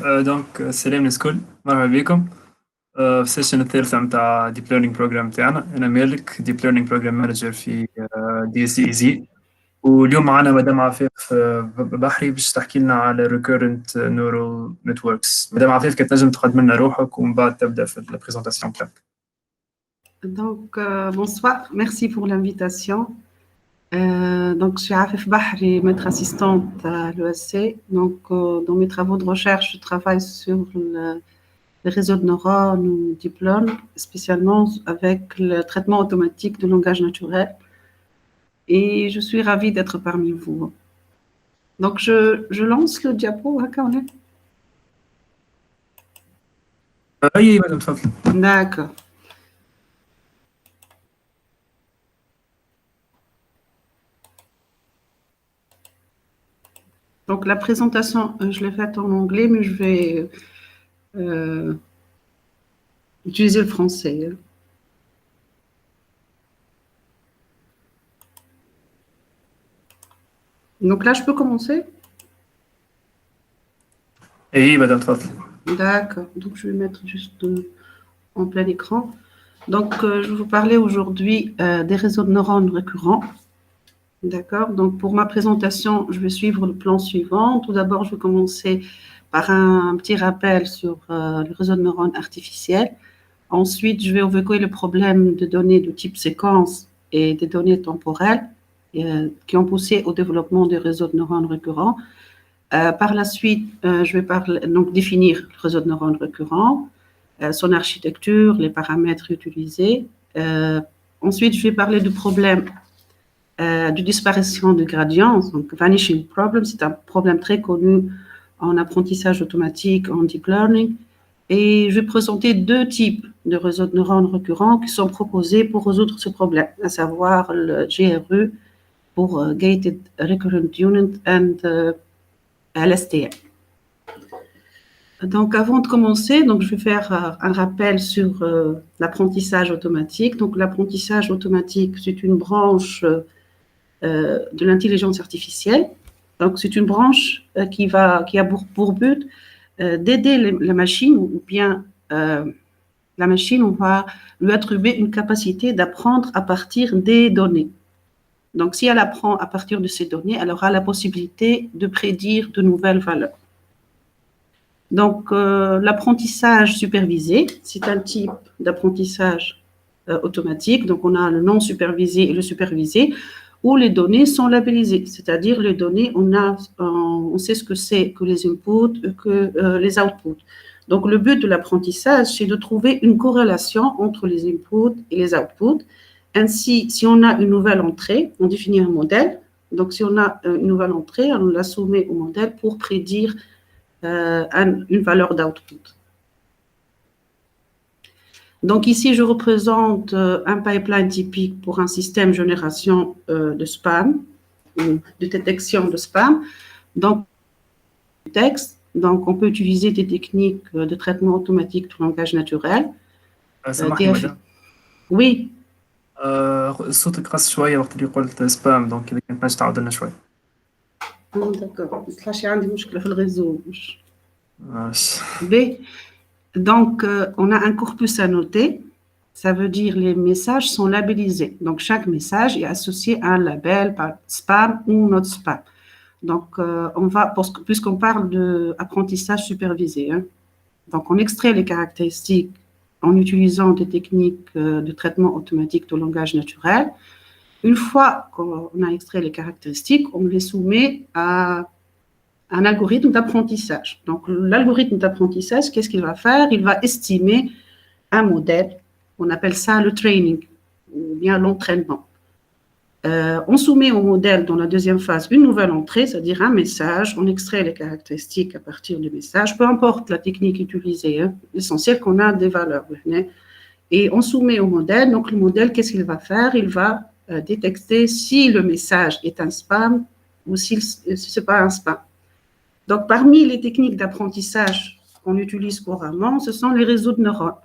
دونك سلام الكل، مرحبا بكم في السيشن الثالثة متاع ديب ليرنينج بروجرام تاعنا. أنا مالك ديب ليرنينج بروجرام مانجر في دي اس اي زي. واليوم معنا مدام عفاف بحري باش تحكي لنا على recurrent neural networks. مدام عفاف كنت تنجم تقدم لنا روحك ومن بعد تبدا في البريزونطاسيون تاعك. Donc, bonsoir, merci pour l'invitation. Donc, je suis Afif Bahri, maître assistante à l'ESC. Donc, dans mes travaux de recherche, je travaille sur les réseaux de neurones ou deep learning, spécialement avec le traitement automatique de langage naturel. Et je suis ravie d'être parmi vous. Donc, je lance le diapo, hein, أي مدام تفضل. D'accord. Donc, la présentation, je l'ai faite en anglais, mais je vais utiliser le français. Donc là, je peux commencer? أي مدام تفضل. D'accord. Donc, je vais mettre juste en plein écran. Donc, je vais vous parler aujourd'hui des réseaux de neurones récurrents. D'accord. Donc, pour ma présentation, je vais suivre le plan suivant. Tout d'abord, je vais commencer par un petit rappel sur le réseau de neurones artificiels. Ensuite, je vais évoquer le problème de données de type séquence et des données temporelles qui ont poussé au développement des réseaux de neurones récurrents. Par la suite, je vais définir le réseau de neurones récurrents, son architecture, les paramètres utilisés. Ensuite, je vais parler du problème de disparition de gradients, donc vanishing problem, c'est un problème très connu en apprentissage automatique, en deep learning. Et je vais présenter deux types de réseaux de neurones récurrents qui sont proposés pour résoudre ce problème, à savoir le GRU pour Gated Recurrent Unit and LSTM. Donc, avant de commencer, je vais faire un rappel sur l'apprentissage automatique. Donc, l'apprentissage automatique, c'est une branche de l'intelligence artificielle. Donc, c'est une branche qui a pour but d'aider la machine, ou bien la machine, on va lui attribuer une capacité d'apprendre à partir des données. Donc, si elle apprend à partir de ces données, elle aura la possibilité de prédire de nouvelles valeurs. Donc, l'apprentissage supervisé, c'est un type d'apprentissage automatique. Donc, on a le non supervisé et le supervisé, où les données sont labellisées, c'est-à-dire les données, on sait ce que c'est que les inputs et que les outputs. Donc, le but de l'apprentissage, c'est de trouver une corrélation entre les inputs et les outputs. Ainsi, si on a une nouvelle entrée, on définit un modèle. Donc, si on a une nouvelle entrée, on la soumet au modèle pour prédire une valeur d'output. Donc ici, je représente un pipeline typique pour un système de génération de spam, ou de détection de spam. Donc, texte, donc on peut utiliser des techniques de traitement automatique du langage naturel. سامحني مدام. Oui. صوتك قص شوية وقت اللي قلت سبام، دونك إذا كنت تنجم تعاود لنا شوي. D'accord. Je عندي مشكلة في الريزو. ماشي. Donc, on a un corpus à noter. Ça veut dire les messages sont labellisés. Donc, chaque message est associé à un label, par spam ou not spam. Donc, puisqu'on parle d'apprentissage supervisé, hein. Donc, on extrait les caractéristiques en utilisant des techniques de traitement automatique de langage naturel. Une fois qu'on a extrait les caractéristiques, on les soumet à un algorithme d'apprentissage. Donc, l'algorithme d'apprentissage, qu'est-ce qu'il va faire? Il va estimer un modèle. On appelle ça le training, ou bien l'entraînement. On soumet au modèle, dans la deuxième phase, une nouvelle entrée, c'est-à-dire un message. On extrait les caractéristiques à partir du message, peu importe la technique utilisée. Hein, l'essentiel qu'on a des valeurs. Et on soumet au modèle. Donc, le modèle, qu'est-ce qu'il va faire? Il va détecter si le message est un spam ou si ce n'est pas un spam. Donc, parmi les techniques d'apprentissage qu'on utilise couramment, ce sont les réseaux de neurones.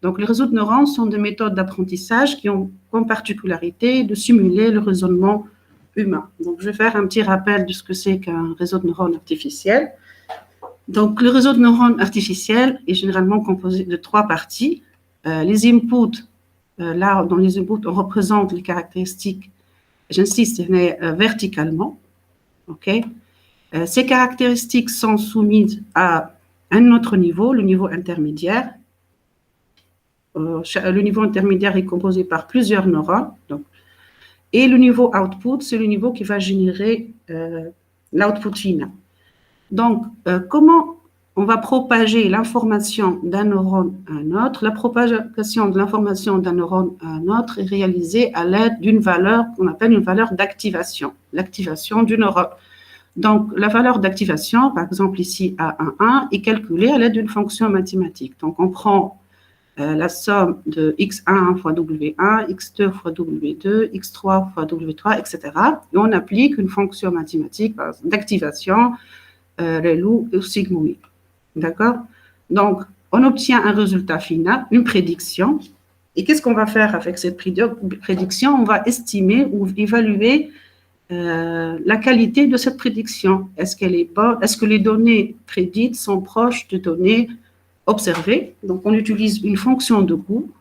Donc, les réseaux de neurones sont des méthodes d'apprentissage qui ont comme particularité de simuler le raisonnement humain. Donc, je vais faire un petit rappel de ce que c'est qu'un réseau de neurones artificiel. Donc, le réseau de neurones artificiels est généralement composé de 3 parties. Les inputs, là, dans les inputs, on représente les caractéristiques, j'insiste, verticalement. Okay. Ces caractéristiques sont soumises à un autre niveau, le niveau intermédiaire. Le niveau intermédiaire est composé par plusieurs neurones. Donc, et le niveau output, c'est le niveau qui va générer l'output final. Donc, comment on va propager l'information d'un neurone à un autre? La propagation de l'information d'un neurone à un autre est réalisée à l'aide d'une valeur qu'on appelle une valeur d'activation, l'activation du neurone. Donc, la valeur d'activation, par exemple ici A11, est calculée à l'aide d'une fonction mathématique. Donc, on prend la somme de x1 fois w1, x2 fois w2, x3 fois w3, etc. Et on applique une fonction mathématique d'activation, ReLU ou sigmoid. D'accord? Donc, on obtient un résultat final, une prédiction. Et qu'est-ce qu'on va faire avec cette prédiction? On va estimer ou évaluer la qualité de cette prédiction. Est-ce qu'elle est bonne? Est-ce que les données prédites sont proches de données observées? Donc, on utilise une fonction de coût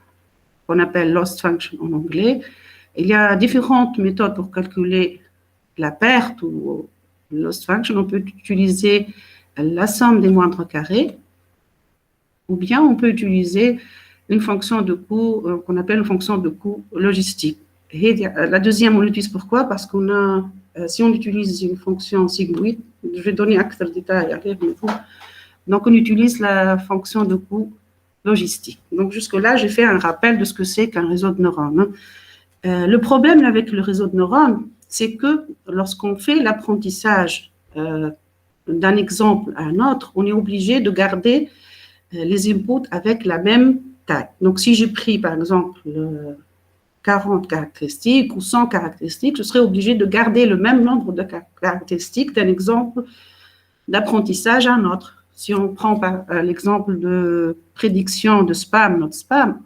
qu'on appelle loss function en anglais. Il y a différentes méthodes pour calculer la perte ou loss function. On peut utiliser la somme des moindres carrés, ou bien on peut utiliser une fonction de coût qu'on appelle une fonction de coût logistique. Et la deuxième, on l'utilise pourquoi? Parce qu'on a, si on utilise une fonction sigmoid, je vais donner quelques détails après, donc on utilise la fonction de coût logistique. Donc jusque-là, j'ai fait un rappel de ce que c'est qu'un réseau de neurones. Le problème avec le réseau de neurones, c'est que lorsqu'on fait l'apprentissage d'un exemple à un autre, on est obligé de garder les inputs avec la même taille. Donc, si j'ai pris, par exemple, 40 caractéristiques ou 100 caractéristiques, je serai obligé de garder le même nombre de caractéristiques d'un exemple d'apprentissage à un autre. Si on prend l'exemple de prédiction de spam, not spam,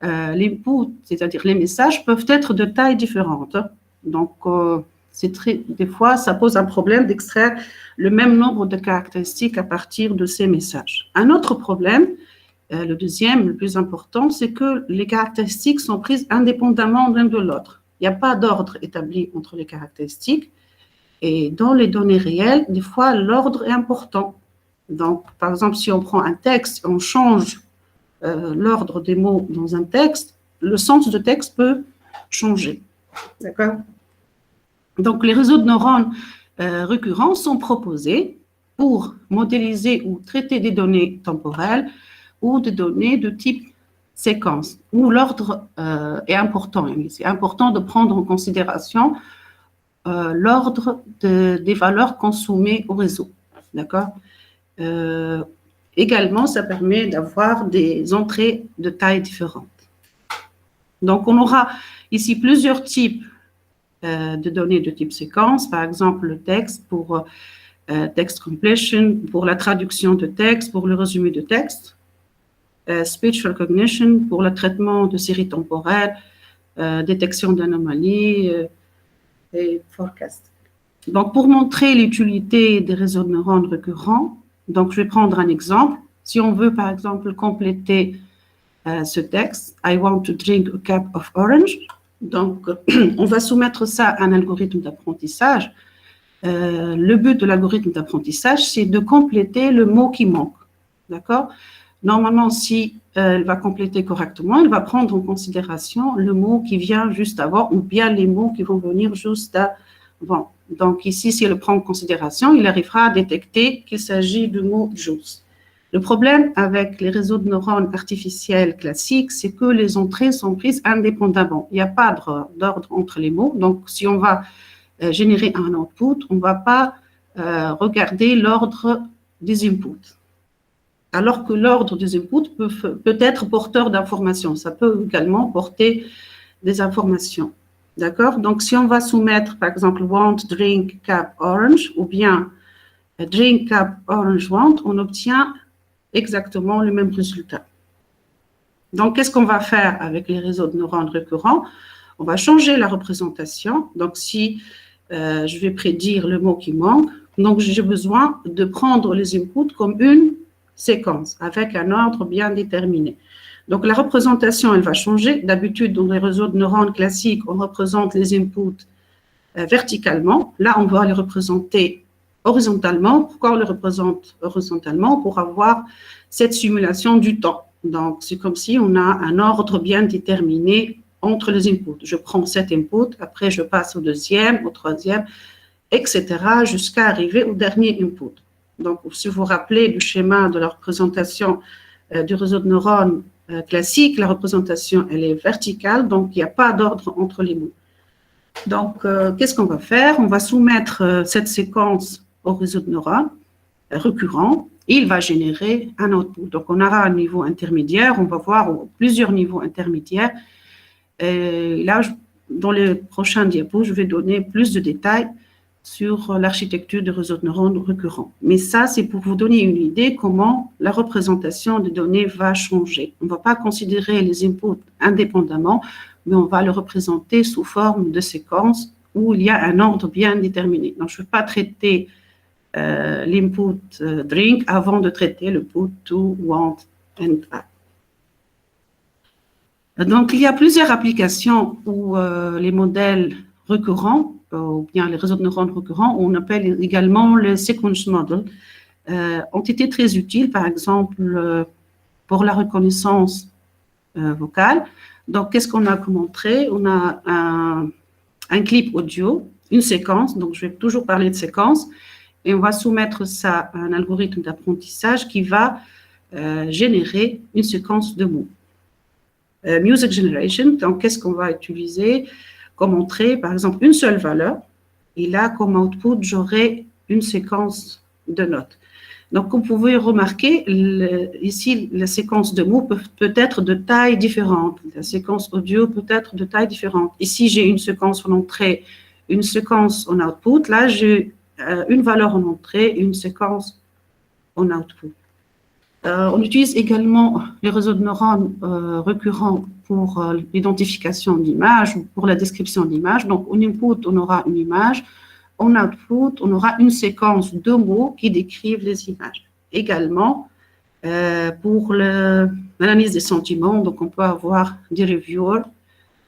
l'input, c'est-à-dire les messages, peuvent être de tailles différentes. Donc, des fois, ça pose un problème d'extraire le même nombre de caractéristiques à partir de ces messages. Un autre problème, le deuxième, le plus important, c'est que les caractéristiques sont prises indépendamment l'un de l'autre. Il n'y a pas d'ordre établi entre les caractéristiques. Et dans les données réelles, des fois, l'ordre est important. Donc, par exemple, si on prend un texte, on change l'ordre des mots dans un texte, le sens du texte peut changer. D'accord? Donc, les réseaux de neurones récurrents sont proposés pour modéliser ou traiter des données temporelles ou des données de type séquence, où l'ordre est important. C'est important de prendre en considération l'ordre des valeurs consommées au réseau. D'accord? Également, ça permet d'avoir des entrées de tailles différentes. Donc, on aura ici plusieurs types de données de type séquence, par exemple le texte pour text completion, pour la traduction de texte, pour le résumé de texte, speech recognition pour le traitement de séries temporelles, détection d'anomalies et forecast. Donc, pour montrer l'utilité des réseaux de neurones récurrents, donc je vais prendre un exemple. Si on veut, par exemple, compléter ce texte, I want to drink a cup of orange. Donc, on va soumettre ça à un algorithme d'apprentissage. Le but de l'algorithme d'apprentissage, c'est de compléter le mot qui manque. D'accord? Normalement, si elle va compléter correctement, elle va prendre en considération le mot qui vient juste avant ou bien les mots qui vont venir juste avant. Donc, ici, si elle prend en considération, il arrivera à détecter qu'il s'agit du mot juste. Le problème avec les réseaux de neurones artificiels classiques, c'est que les entrées sont prises indépendamment. Il n'y a pas d'ordre entre les mots. Donc, si on va générer un output, on ne va pas regarder l'ordre des inputs. Alors que l'ordre des inputs peut être porteur d'informations. Ça peut également porter des informations. D'accord? Donc, si on va soumettre, par exemple, want, drink, cup, orange, ou bien drink, cup, orange, want, on obtient exactement le même résultat. Donc, qu'est-ce qu'on va faire avec les réseaux de neurones récurrents? On va changer la représentation. Donc, si je vais prédire le mot qui manque, Donc, j'ai besoin de prendre les inputs comme une séquence avec un ordre bien déterminé. Donc, la représentation, elle va changer. D'habitude, dans les réseaux de neurones classiques, on représente les inputs verticalement. Là, on va les représenter horizontalement. Pourquoi on les représente horizontalement? Pour avoir cette simulation du temps. Donc, c'est comme si on a un ordre bien déterminé entre les inputs. Je prends cet input, après je passe au deuxième, au troisième, etc., jusqu'à arriver au dernier input. Donc, si vous vous rappelez du schéma de la représentation du réseau de neurones classique, la représentation, elle est verticale, donc il n'y a pas d'ordre entre les mots. Donc, qu'est-ce qu'on va faire? On va soumettre cette séquence au réseau de neurones récurrent. Il va générer un output. Donc, on aura un niveau intermédiaire. On va voir plusieurs niveaux intermédiaires. Et là, dans les prochains diapos, je vais donner plus de détails sur l'architecture du réseau de neurones récurrents. Mais ça, c'est pour vous donner une idée comment la représentation des données va changer. On ne va pas considérer les inputs indépendamment, mais on va le représenter sous forme de séquence où il y a un ordre bien déterminé. Donc, je ne vais pas traiter l'input drink avant de traiter le put to, want and add. Donc, il y a plusieurs applications où les modèles récurrents, ou bien les réseaux de neurones récurrents, on appelle également les sequence models, ont été très utiles, par exemple, pour la reconnaissance vocale. Donc, qu'est-ce qu'on a montré? On a un clip audio, une séquence, donc je vais toujours parler de séquence, et on va soumettre ça à un algorithme d'apprentissage qui va générer une séquence de mots. Music generation, donc qu'est-ce qu'on va utiliser comme entrée? Par exemple, une seule valeur, et là, comme output, j'aurai une séquence de notes. Donc, vous pouvez remarquer, ici, la séquence de mots peut être de taille différente. La séquence audio peut être de taille différente. Ici, j'ai une séquence en entrée, une séquence en output. Là, j'ai une valeur en entrée, une séquence en output. On utilise également les réseaux de neurones récurrents pour l'identification d'images ou pour la description d'images. Donc, en input, on aura une image. En output, on aura une séquence de mots qui décrivent les images. Également, pour l'analyse des sentiments, donc on peut avoir des reviewers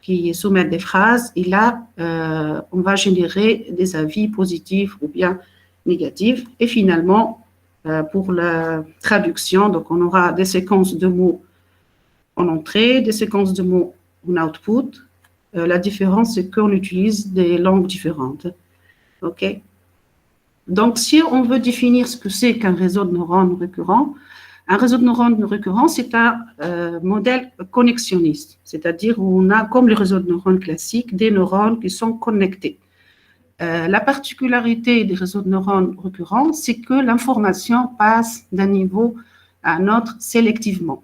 qui soumettent des phrases et là, on va générer des avis positifs ou bien négatifs. Et finalement, pour la traduction, donc on aura des séquences de mots en entrée, des séquences de mots en output. La différence, c'est qu'on utilise des langues différentes. OK? Donc, si on veut définir ce que c'est qu'un réseau de neurones récurrent, un réseau de neurones récurrent, c'est un modèle connexionniste, c'est-à-dire où on a, comme les réseaux de neurones classiques, des neurones qui sont connectés. La particularité des réseaux de neurones récurrents, c'est que l'information passe d'un niveau à un autre sélectivement.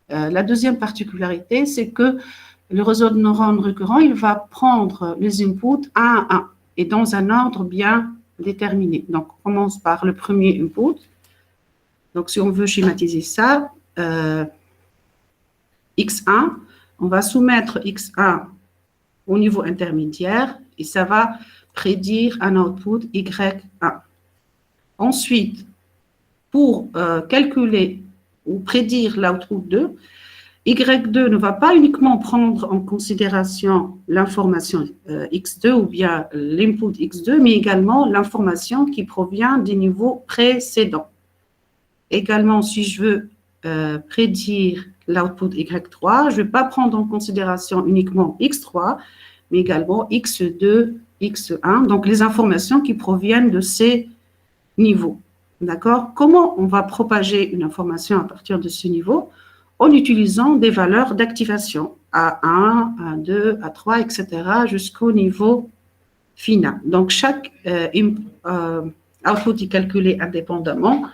La deuxième particularité, c'est que le réseau de neurones récurrents, il va prendre les inputs un à un et dans un ordre bien déterminé. Donc, on commence par le premier input. Donc, si on veut schématiser ça, X1, on va soumettre X1 au niveau intermédiaire et ça va prédire un output Y1. Ensuite, pour calculer ou prédire l'output 2, Y2 ne va pas uniquement prendre en considération l'information X2 ou bien l'input X2, mais également l'information qui provient des niveaux précédents. Également, si je veux prédire l'output Y3, je ne vais pas prendre en considération uniquement X3, mais également X2, X1, donc les informations qui proviennent de ces niveaux. D'accord? Comment on va propager une information à partir de ce niveau? En utilisant des valeurs d'activation A1, A2, A3, etc., jusqu'au niveau final. Donc, chaque output est calculé indépendamment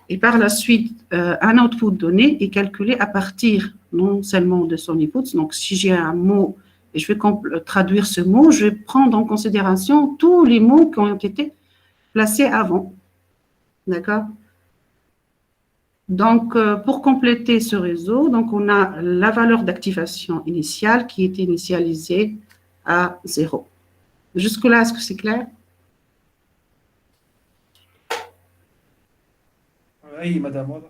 et par la suite, un output donné est calculé à partir non seulement de son input. Donc, si j'ai un mot et je vais traduire ce mot, je vais prendre en considération tous les mots qui ont été placés avant. D'accord? Donc, pour compléter ce réseau, donc on a la valeur d'activation initiale qui est initialisée à 0. Jusque-là, est-ce que c'est clair? Oui, madame, واضح.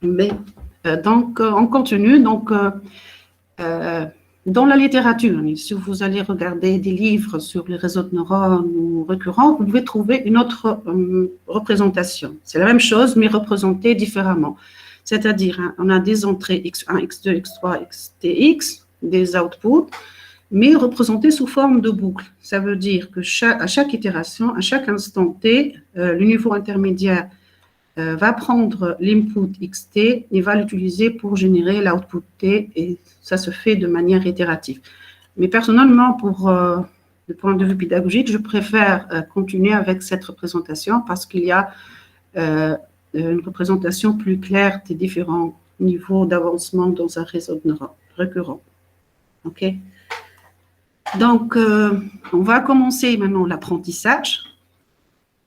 Mais, donc, on continue. Donc, dans la littérature, si vous allez regarder des livres sur les réseaux de neurones ou récurrents, vous pouvez trouver une autre représentation. C'est la même chose, mais représentée différemment. C'est-à-dire, hein, on a des entrées x1, x2, x3, xtx, des outputs, mais représentés sous forme de boucle. Ça veut dire que à chaque itération, à chaque instant t, le niveau intermédiaire va prendre l'input xt et va l'utiliser pour générer l'output t, et ça se fait de manière itérative. Mais personnellement, pour le point de vue pédagogique, je préfère continuer avec cette représentation parce qu'il y a une représentation plus claire des différents niveaux d'avancement dans un réseau de neurones récurrent. OK? Donc, on va commencer maintenant l'apprentissage.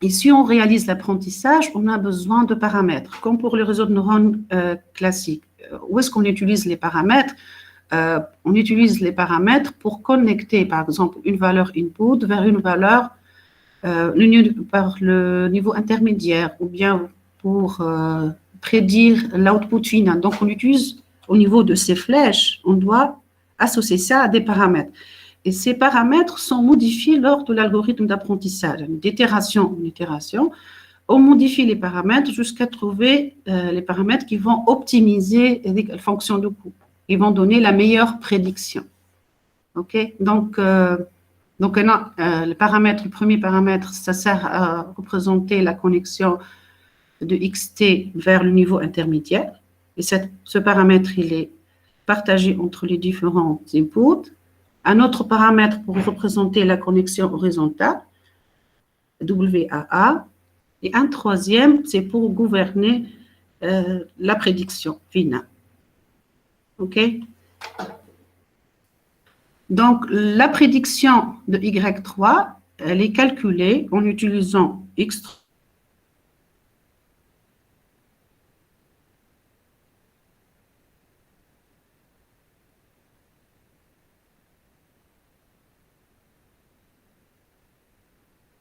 Et si on réalise l'apprentissage, on a besoin de paramètres, comme pour les réseaux de neurones classiques. Où est-ce qu'on utilise les paramètres? On utilise les paramètres pour connecter, par exemple, une valeur input vers une valeur par le niveau intermédiaire, ou bien pour prédire l'output final. Donc, on utilise, au niveau de ces flèches, on doit associer ça à des paramètres. Et ces paramètres sont modifiés lors de l'algorithme d'apprentissage. D'itération en itération, on modifie les paramètres jusqu'à trouver les paramètres qui vont optimiser les fonctions de coût. Ils vont donner la meilleure prédiction. OK? Donc, le premier paramètre, ça sert à représenter la connexion de xt vers le niveau intermédiaire. Et ce paramètre, il est partagé entre les différents inputs. Un autre paramètre pour représenter la connexion horizontale, WAA, et un troisième, c'est pour gouverner la prédiction finale. OK? Donc, la prédiction de Y3, elle est calculée en utilisant X3.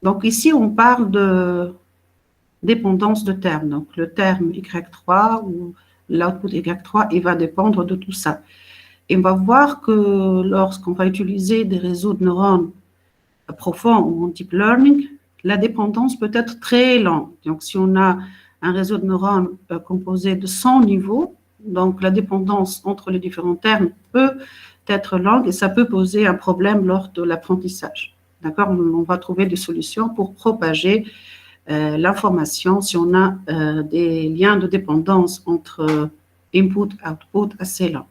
Donc, ici, on parle de dépendance de termes. Donc, le terme Y3 ou l'output Y3, il va dépendre de tout ça. Et on va voir que lorsqu'on va utiliser des réseaux de neurones profonds ou en deep learning, la dépendance peut être très longue. Donc, si on a un réseau de neurones composé de 100 niveaux, donc la dépendance entre les différents termes peut être longue et ça peut poser un problème lors de l'apprentissage. D'accord? On va trouver des solutions pour propager l'information si on a des liens de dépendance entre input et output assez longs.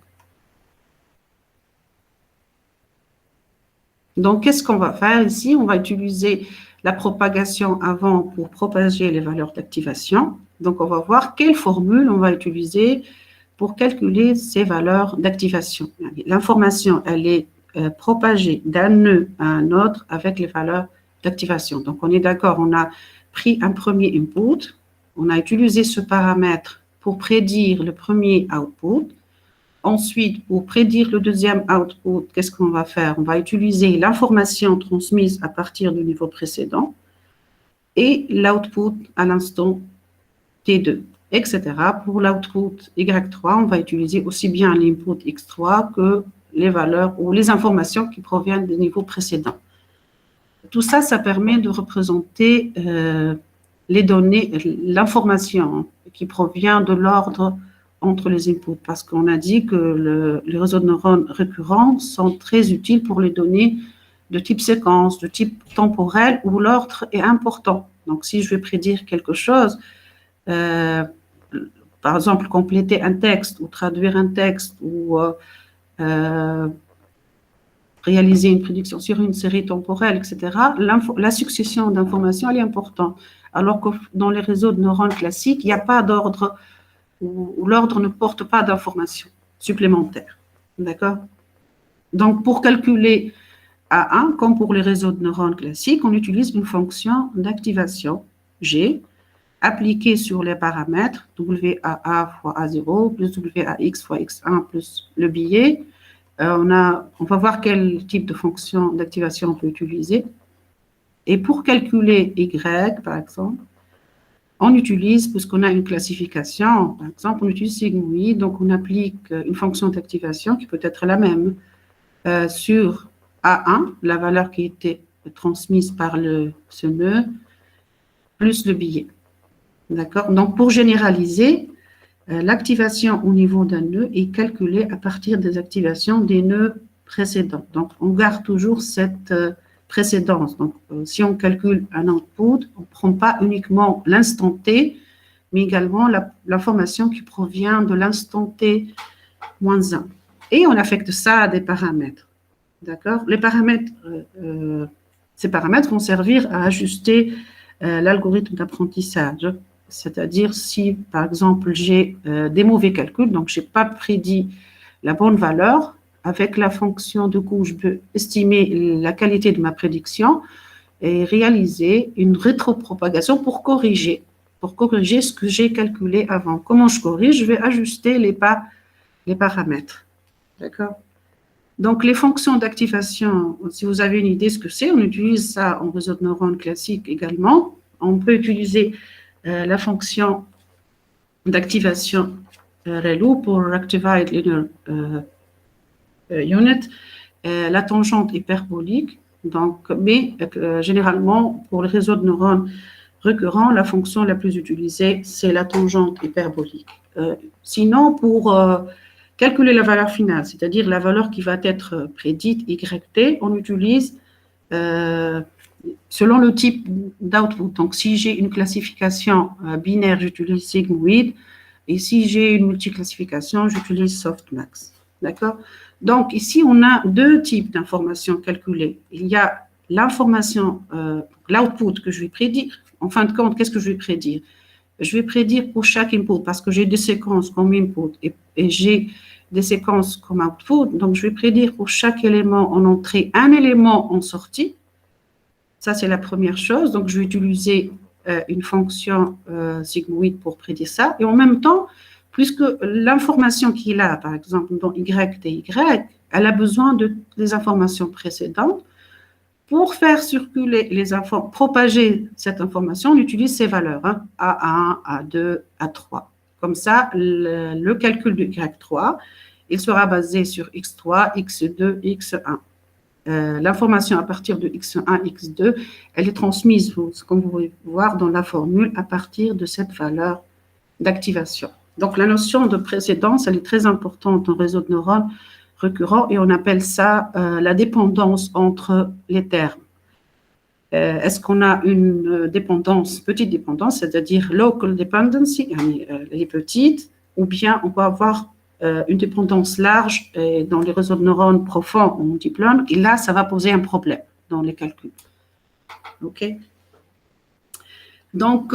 Donc, qu'est-ce qu'on va faire ici? On va utiliser la propagation avant pour propager les valeurs d'activation. Donc, on va voir quelle formule on va utiliser pour calculer ces valeurs d'activation. L'information, elle est propagée d'un nœud à un autre avec les valeurs d'activation. Donc, on est d'accord, on a pris un premier input, on a utilisé ce paramètre pour prédire le premier output. Ensuite, pour prédire le deuxième output, qu'est-ce qu'on va faire? On va utiliser l'information transmise à partir du niveau précédent et l'output à l'instant T2, etc. Pour l'output Y3, on va utiliser aussi bien l'input X3 que les valeurs ou les informations qui proviennent des niveaux précédents. Tout ça, ça permet de représenter les données, l'information qui provient de l'ordre entre les inputs, parce qu'on a dit que les réseaux de neurones récurrents sont très utiles pour les données de type séquence, de type temporel, où l'ordre est important. Donc, si je vais prédire quelque chose, par exemple, compléter un texte ou traduire un texte ou réaliser une prédiction sur une série temporelle, etc., la succession d'informations, elle est importante. Alors que dans les réseaux de neurones classiques, il n'y a pas d'ordre où l'ordre ne porte pas d'informations supplémentaires. D'accord? Donc, pour calculer A1, comme pour les réseaux de neurones classiques, on utilise une fonction d'activation G appliquée sur les paramètres WAA fois A0 plus WAX fois X1 plus le billet. On va voir quel type de fonction d'activation on peut utiliser. Et pour calculer Y, par exemple, on utilise, puisqu'on a une classification, par exemple, on utilise sigmoid, donc on applique une fonction d'activation qui peut être la même sur A1, la valeur qui était transmise par ce nœud, plus le billet. D'accord? Donc, pour généraliser, l'activation au niveau d'un nœud est calculée à partir des activations des nœuds précédents. Donc, on garde toujours cette précédence. Donc, si on calcule un output, on ne prend pas uniquement l'instant T, mais également l'information qui provient de l'instant T moins 1. Et on affecte ça à des paramètres. D'accord? Les paramètres, ces paramètres vont servir à ajuster l'algorithme d'apprentissage. C'est-à-dire si, par exemple, j'ai des mauvais calculs, donc je n'ai pas prédit la bonne valeur, avec la fonction de coût, je peux estimer la qualité de ma prédiction et réaliser une rétropropagation pour corriger ce que j'ai calculé avant. Comment je corrige? Je vais ajuster les paramètres. D'accord? Donc, les fonctions d'activation, si vous avez une idée de ce que c'est, on utilise ça en réseau de neurones classique également. On peut utiliser la fonction d'activation ReLU pour Activated Linear Unit, la tangente hyperbolique. Donc, mais généralement, pour le réseau de neurones récurrents, la fonction la plus utilisée, c'est la tangente hyperbolique. Sinon, pour calculer la valeur finale, c'est-à-dire la valeur qui va être prédite, YT, on utilise selon le type d'output. Donc, si j'ai une classification binaire, j'utilise sigmoid, et si j'ai une multiclassification, j'utilise softmax. D'accord? Donc, ici, on a deux types d'informations calculées. Il y a l'information, l'output que je vais prédire. En fin de compte, qu'est-ce que je vais prédire? Je vais prédire pour chaque input, parce que j'ai des séquences comme input et j'ai des séquences comme output. Donc, je vais prédire pour chaque élément en entrée, un élément en sortie. Ça, c'est la première chose. Donc, je vais utiliser une fonction sigmoid pour prédire ça. Et en même temps, puisque l'information qu'il a, par exemple, dans Y, TY, elle a besoin des informations précédentes. Pour faire circuler propager cette information, on utilise ces valeurs, hein, A1, A2, A3. Comme ça, le calcul de Y3, il sera basé sur X3, X2, X1. L'information à partir de X1, X2, elle est transmise, comme vous pouvez voir dans la formule, à partir de cette valeur d'activation. Donc, la notion de précédence, elle est très importante en réseau de neurones récurrents et on appelle ça la dépendance entre les termes. Est-ce qu'on a une dépendance, petite dépendance, c'est-à-dire local dependency, elle est petite, ou bien on peut avoir une dépendance large dans les réseaux de neurones profonds ou deep learning, et là, ça va poser un problème dans les calculs. OK? Donc,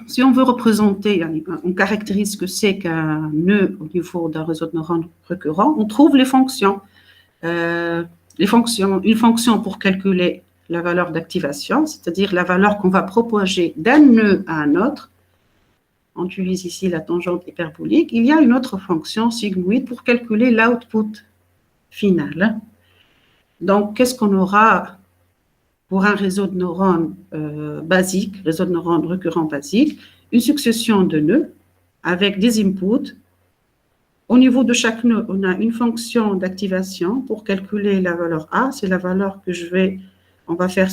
si on veut représenter, on caractérise ce que c'est qu'un nœud au niveau d'un réseau de neurones récurrent, on trouve les fonctions. Une fonction pour calculer la valeur d'activation, c'est-à-dire la valeur qu'on va propager d'un nœud à un autre. On utilise ici la tangente hyperbolique. Il y a une autre fonction sigmoid pour calculer l'output final. Donc, qu'est-ce qu'on aura pour un réseau de neurones basique, réseau de neurones récurrent basique? Une succession de nœuds avec des inputs. Au niveau de chaque nœud, on a une fonction d'activation pour calculer la valeur A. C'est la valeur que on va faire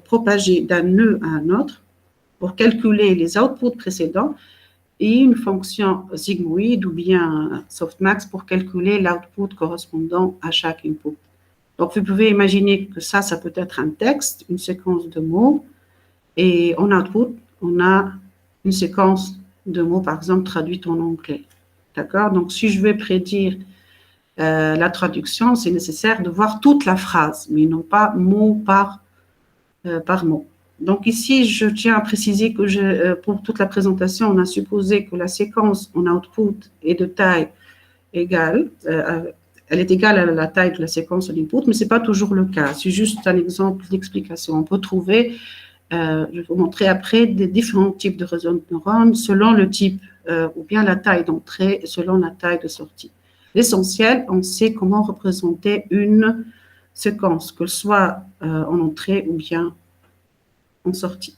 propager d'un nœud à un autre pour calculer les outputs précédents et une fonction sigmoid ou bien softmax pour calculer l'output correspondant à chaque input. Donc, vous pouvez imaginer que ça peut être un texte, une séquence de mots, et en output, on a une séquence de mots, par exemple, traduite en anglais. D'accord? Donc, si je veux prédire la traduction, c'est nécessaire de voir toute la phrase, mais non pas mot par mot. Donc, ici, je tiens à préciser que pour toute la présentation, on a supposé que la séquence en output est de taille égale. Elle est égale à la taille de la séquence en input, mais ce n'est pas toujours le cas. C'est juste un exemple d'explication. On peut trouver, je vais vous montrer après, des différents types de réseaux de neurones selon le type ou bien la taille d'entrée selon la taille de sortie. L'essentiel, on sait comment représenter une séquence, que ce soit en entrée ou bien en sortie.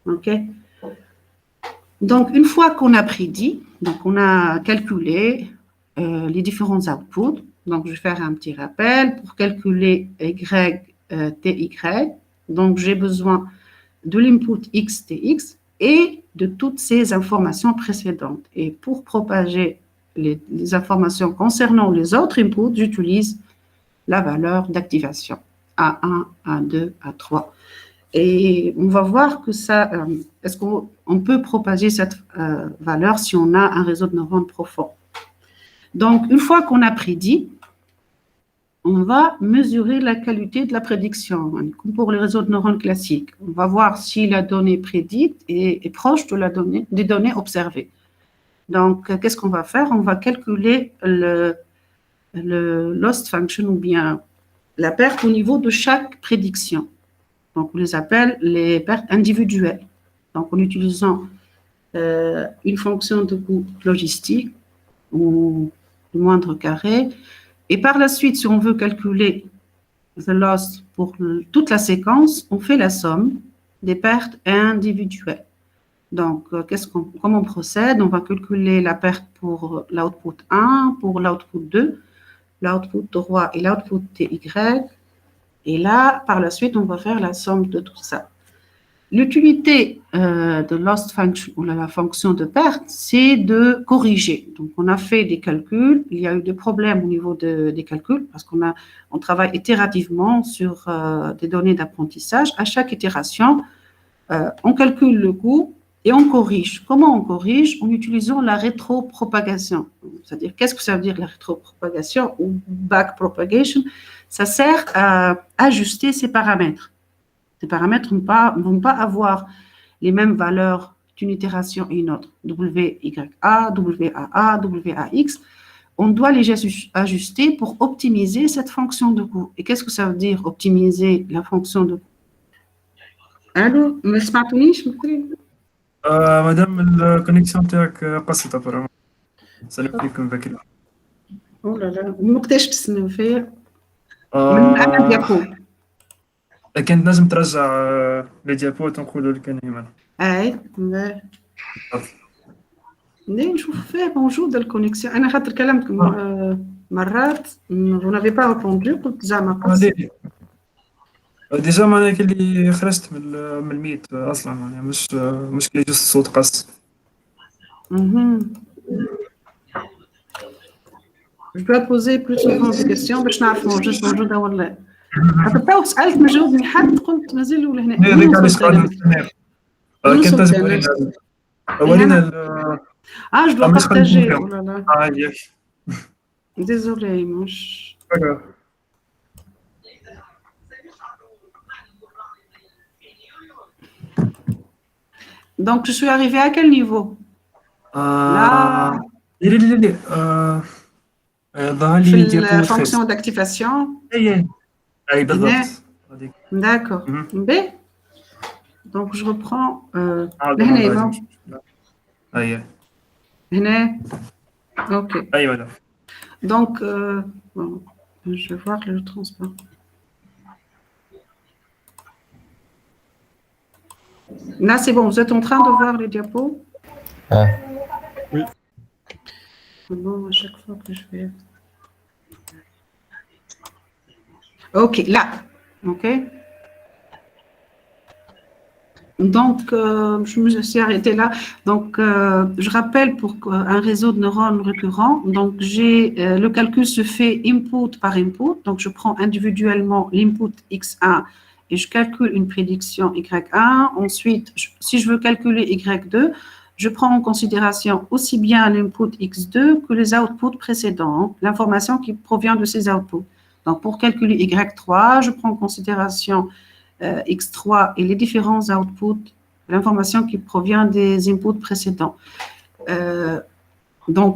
OK? Donc, une fois qu'on a prédit, donc on a calculé les différents outputs. Donc, je vais faire un petit rappel. Pour calculer TY, donc j'ai besoin de l'input XTX et de toutes ces informations précédentes. Et pour propager les informations concernant les autres inputs, j'utilise la valeur d'activation A1, A2, A3. Et on va voir que ça, est-ce qu'on peut propager cette valeur si on a un réseau de neurones profond. Donc, une fois qu'on a prédit, on va mesurer la qualité de la prédiction, comme pour les réseaux de neurones classiques. On va voir si la donnée prédite est proche de des données observées. Donc, qu'est-ce qu'on va faire? On va calculer le loss function ou bien la perte au niveau de chaque prédiction. Donc, on les appelle les pertes individuelles. Donc, en utilisant une fonction de coût logistique ou le moindre carré. Et par la suite, si on veut calculer the loss pour toute la séquence, on fait la somme des pertes individuelles. Donc, comment on procède? On va calculer la perte pour l'output 1, pour l'output 2, l'output droit et l'output TY. Et là, par la suite, on va faire la somme de tout ça. L'utilité de loss function, ou la fonction de perte, c'est de corriger. Donc, on a fait des calculs. Il y a eu des problèmes au niveau des calculs parce on travaille itérativement sur des données d'apprentissage. À chaque itération, on calcule le coût et on corrige. Comment on corrige? En utilisant la rétropropagation. C'est-à-dire, qu'est-ce que ça veut dire la rétropropagation ou backpropagation? Ça sert à ajuster ces paramètres. Ces paramètres ne vont pas avoir les mêmes valeurs d'une itération et une autre. WYA, WAA, WAX. On doit les ajuster pour optimiser cette fonction de coût. Et qu'est-ce que ça veut dire optimiser la fonction de coût? Allô, ما سمعتونيش مثلي؟ مدام الكونيكسيون تاعك قصت ابرا سنبقيكم بكري. او لا لا من وقتاش تستناو فيا؟ من انا ديابو. لكن لازم ترجع لي ديابو تنقولوا لك انا هنا. اي لا نشوف فيه موجوده الكونيكسيون. انا خاطر كلمتكم مرات vous n'avez pas répondu قلت زعما قص. ديجا معناها كلي خرجت من الميت اصلا يعني مش كلي جوست الصوت قص. Je dois poser plus souvent des questions باش نعرف موجودة ولا لا. حتى سألت ما جاوبني حد قلت مازال ولا هنا. هذيك علاش قاعد كنت لازم ورينا je dois partager. Oh là là. Désolée, مش. Donc, je suis arrivée à quel niveau? Là. La fonction d'activation. D'accord. B. Donc, je reprends. Ok. Donc, bon, je vais voir le transport. Là, c'est bon. Vous êtes en train de voir les diapos? Oui. Bon, à chaque fois que je vais... Ok, là. Ok. Donc, je me suis arrêtée là. Donc, je rappelle pour un réseau de neurones récurrents. Donc, le calcul se fait input par input. Donc, je prends individuellement l'input X1 et je calcule une prédiction Y1. Ensuite, si je veux calculer Y2, je prends en considération aussi bien l'input X2 que les outputs précédents, l'information qui provient de ces outputs. Donc, pour calculer Y3, je prends en considération X3 et les différents outputs, l'information qui provient des inputs précédents. Donc,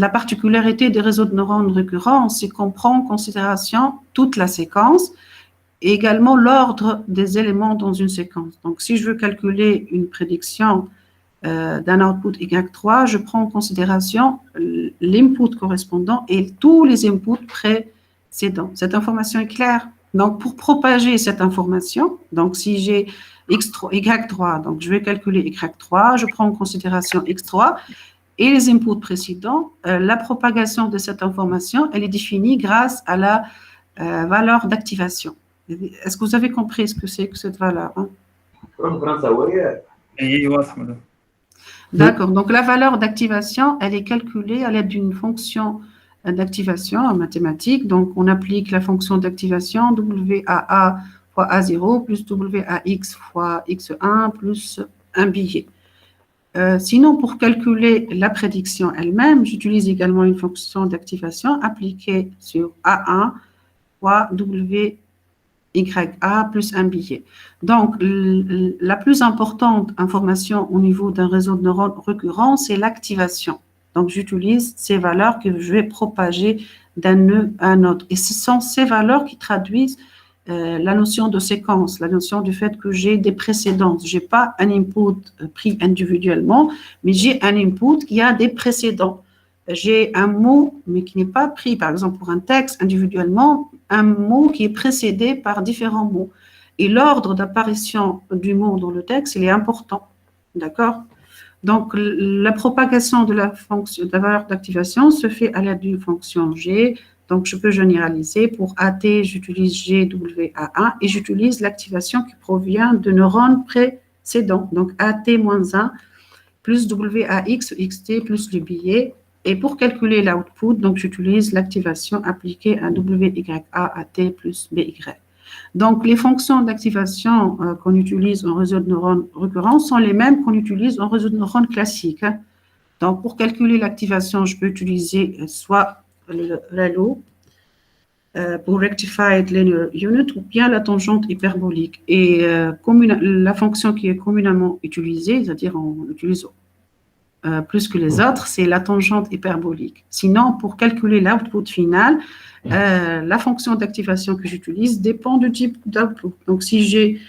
la particularité des réseaux de neurones récurrents, c'est qu'on prend en considération toute la séquence et également l'ordre des éléments dans une séquence. Donc, si je veux calculer une prédiction d'un output Y3, je prends en considération l'input correspondant et tous les inputs précédents. Cette information est claire? Donc, pour propager cette information, donc si j'ai X3, Y3. Donc, je vais calculer Y3, je prends en considération X3 et les inputs précédents. La propagation de cette information, elle est définie grâce à la valeur d'activation. Est-ce que vous avez compris ce que c'est que cette valeur, hein? اي واضح مدام. D'accord. Donc, la valeur d'activation, elle est calculée à l'aide d'une fonction d'activation en mathématiques. Donc, on applique la fonction d'activation WAA fois A0 plus WAX fois X1 plus un billet. Sinon, pour calculer la prédiction elle-même, j'utilise également une fonction d'activation appliquée sur A1 fois WYA plus un billet. Donc, la plus importante information au niveau d'un réseau de neurones récurrent, c'est l'activation. Donc, j'utilise ces valeurs que je vais propager d'un nœud à un autre. Et ce sont ces valeurs qui traduisent la notion de séquence, la notion du fait que j'ai des précédences. Je n'ai pas un input pris individuellement, mais j'ai un input qui a des précédents. J'ai un mot, mais qui n'est pas pris, par exemple, pour un texte individuellement, un mot qui est précédé par différents mots. Et l'ordre d'apparition du mot dans le texte, il est important. D'accord? Donc, la propagation de la valeur d'activation se fait à l'aide d'une fonction G. Donc, je peux généraliser. Pour AT, j'utilise GWA1 et j'utilise l'activation qui provient de neurones précédents. Donc, AT-1 plus WAX, XT plus le billet. Et pour calculer l'output, donc j'utilise l'activation appliquée à WYA AT plus BY. Donc, les fonctions d'activation qu'on utilise en réseau de neurones récurrents sont les mêmes qu'on utilise en réseau de neurones classique. Donc, pour calculer l'activation, je peux utiliser soit le ReLU pour Rectified Linear Unit ou bien la tangente hyperbolique. Et la fonction qui est communément utilisée, c'est-à-dire on utilise plus que les autres, c'est la tangente hyperbolique. Sinon, pour calculer l'output final, la fonction d'activation que j'utilise dépend du type d'output. Donc, si j'ai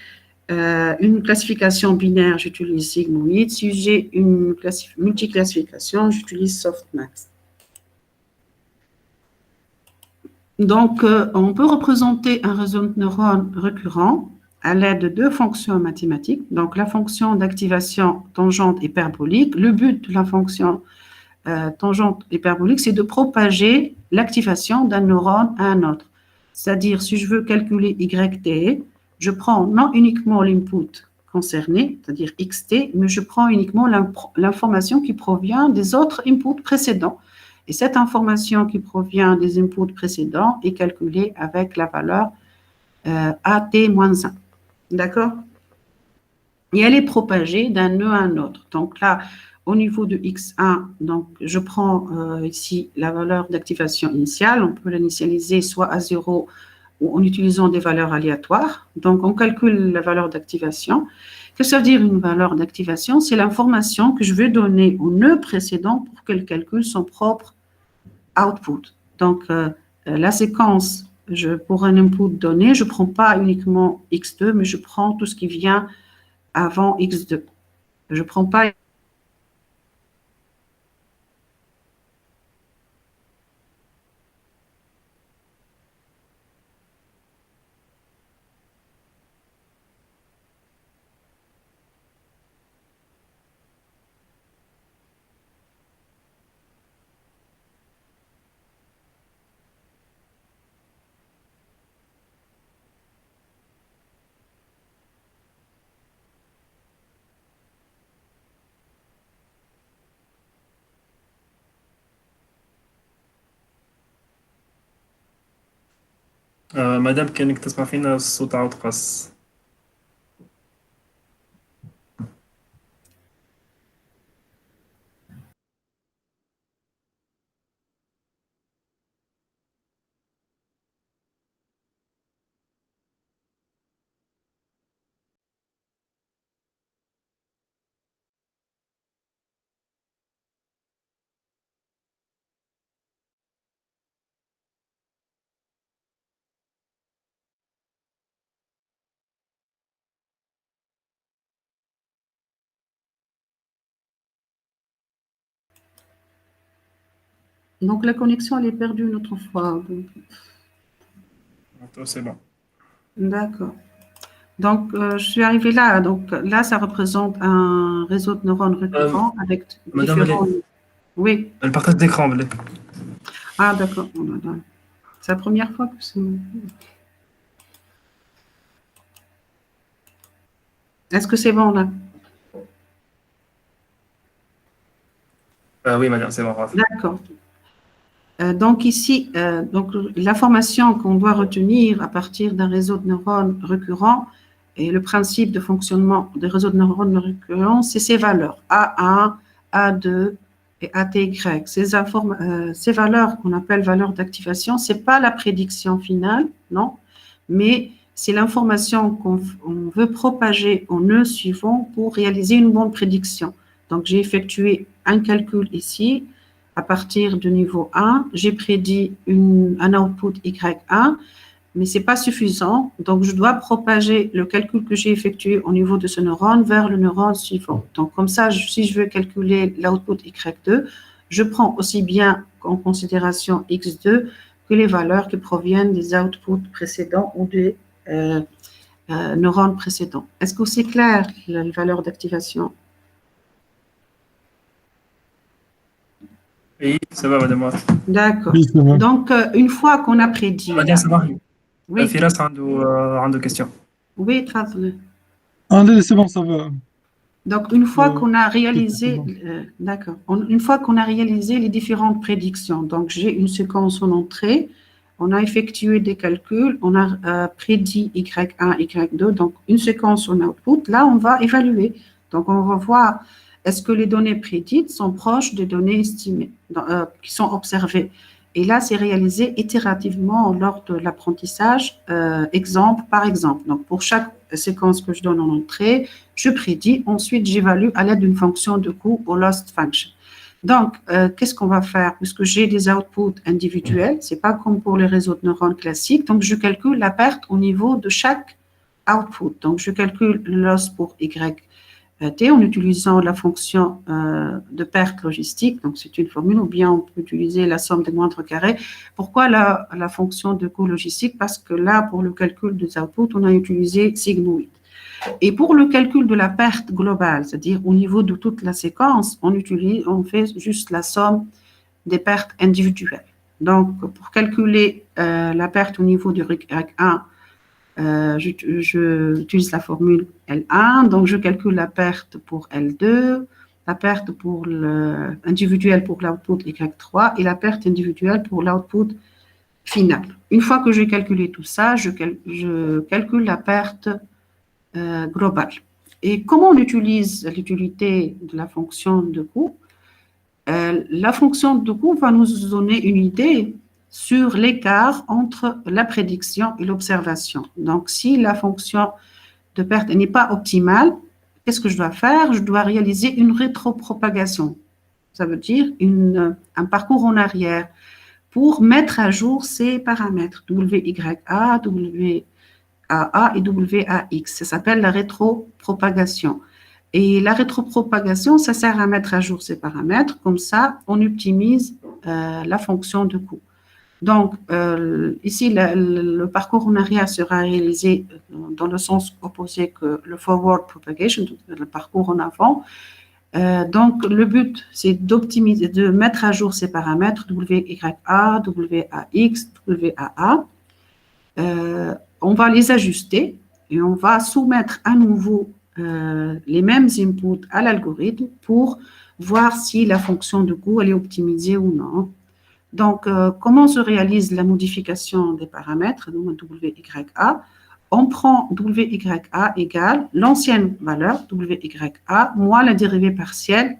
une classification binaire, j'utilise sigmoid. Si j'ai une multiclassification, j'utilise softmax. Donc, on peut représenter un réseau de neurones récurrent à l'aide de deux fonctions mathématiques. Donc, la fonction d'activation tangente hyperbolique. Le but de la fonction tangente hyperbolique, c'est de propager l'activation d'un neurone à un autre. C'est-à-dire, si je veux calculer YT, je prends non uniquement l'input concerné, c'est-à-dire XT, mais je prends uniquement l'information qui provient des autres inputs précédents. Et cette information qui provient des inputs précédents est calculée avec la valeur AT-1. D'accord? Et elle est propagée d'un nœud à un autre. Donc là, au niveau de X1, donc je prends ici la valeur d'activation initiale. On peut l'initialiser soit à 0 ou en utilisant des valeurs aléatoires. Donc, on calcule la valeur d'activation. Qu'est-ce que ça veut dire une valeur d'activation? C'est l'information que je vais donner au nœud précédent pour qu'elle calcule son propre output. Donc, la séquence, pour un input donné, je ne prends pas uniquement X2, mais je prends tout ce qui vient avant X2. Je ne prends pas مدام كأنك تسمع فينا الصوت عاود قص. Donc, la connexion, elle est perdue une autre fois. C'est bon. D'accord. Donc, je suis arrivée là. Donc, là, ça représente un réseau de neurones récurrent avec Madame, différents… Oui. le partage d'écran, blé. Ah, d'accord. Oh là là. C'est la première fois que c'est… Est-ce que c'est bon, là? Oui, madame, c'est bon. D'accord. Donc ici, donc, l'information qu'on doit retenir à partir d'un réseau de neurones récurrents et le principe de fonctionnement des réseaux de neurones récurrents, c'est ces valeurs A1, A2 et ATY. Ces valeurs qu'on appelle valeurs d'activation, ce n'est pas la prédiction finale, non, mais c'est l'information qu'on veut propager au nœud suivant pour réaliser une bonne prédiction. Donc j'ai effectué un calcul ici. À partir du niveau 1, j'ai prédit un output Y1, mais ce n'est pas suffisant. Donc, je dois propager le calcul que j'ai effectué au niveau de ce neurone vers le neurone suivant. Donc, comme ça, si je veux calculer l'output Y2, je prends aussi bien en considération X2 que les valeurs qui proviennent des outputs précédents ou des neurones précédents. Est-ce que c'est clair, la valeur d'activation? Oui, ça va, madame. D'accord. Oui, c'est bon. Donc, une fois qu'on a prédit… Madame, ça va. Oui, Firas عنده question. oui, تفضل. Allez, c'est bon, ça va. Donc, une fois qu'on a réalisé, bon. d'accord, une fois qu'on a réalisé les différentes prédictions, donc j'ai une séquence en entrée, on a effectué des calculs, on a prédit Y1, Y2, donc une séquence en output, là on va évaluer. Donc, on va voir est-ce que les données prédites sont proches des données estimées, qui sont observées. Et là, c'est réalisé itérativement lors de l'apprentissage, exemple par exemple. Donc, pour chaque séquence que je donne en entrée, je prédis, ensuite j'évalue à l'aide d'une fonction de coût ou loss function. Donc, qu'est-ce qu'on va faire? Puisque j'ai des outputs individuels, c'est pas comme pour les réseaux de neurones classiques, donc je calcule la perte au niveau de chaque output. Donc, je calcule le loss pour Y T en utilisant la fonction de perte logistique, donc c'est une formule, ou bien on peut utiliser la somme des moindres carrés. Pourquoi la fonction de coût logistique? Parce que là, pour le calcul des outputs, on a utilisé sigmoid. Et pour le calcul de la perte globale, c'est-à-dire au niveau de toute la séquence, on fait juste la somme des pertes individuelles. Donc, pour calculer la perte au niveau du Y1, j'utilise la formule L1, donc je calcule la perte pour L2, la perte individuelle pour l'output Y3 et la perte individuelle pour l'output final. Une fois que j'ai calculé tout ça, je calcule la perte globale. Et comment on utilise l'utilité de la fonction de coût? La fonction de coût va nous donner une idée sur l'écart entre la prédiction et l'observation. Donc, si la fonction de perte n'est pas optimale, qu'est-ce que je dois faire? Je dois réaliser une rétropropagation. Ça veut dire un parcours en arrière pour mettre à jour ces paramètres WYA, WAA et WAX. Ça s'appelle la rétropropagation. Et la rétropropagation, ça sert à mettre à jour ces paramètres. Comme ça, on optimise la fonction de coût. Donc, ici, le parcours en arrière sera réalisé dans le sens opposé que le forward propagation, le parcours en avant. Donc, le but, c'est d'optimiser, de mettre à jour ces paramètres WYA, WAX, WAA. On va les ajuster et on va soumettre à nouveau les mêmes inputs à l'algorithme pour voir si la fonction de coût elle est optimisée ou non. Donc, comment se réalise la modification des paramètres, donc WYA? On prend WYA égale l'ancienne valeur WYA moins la dérivée partielle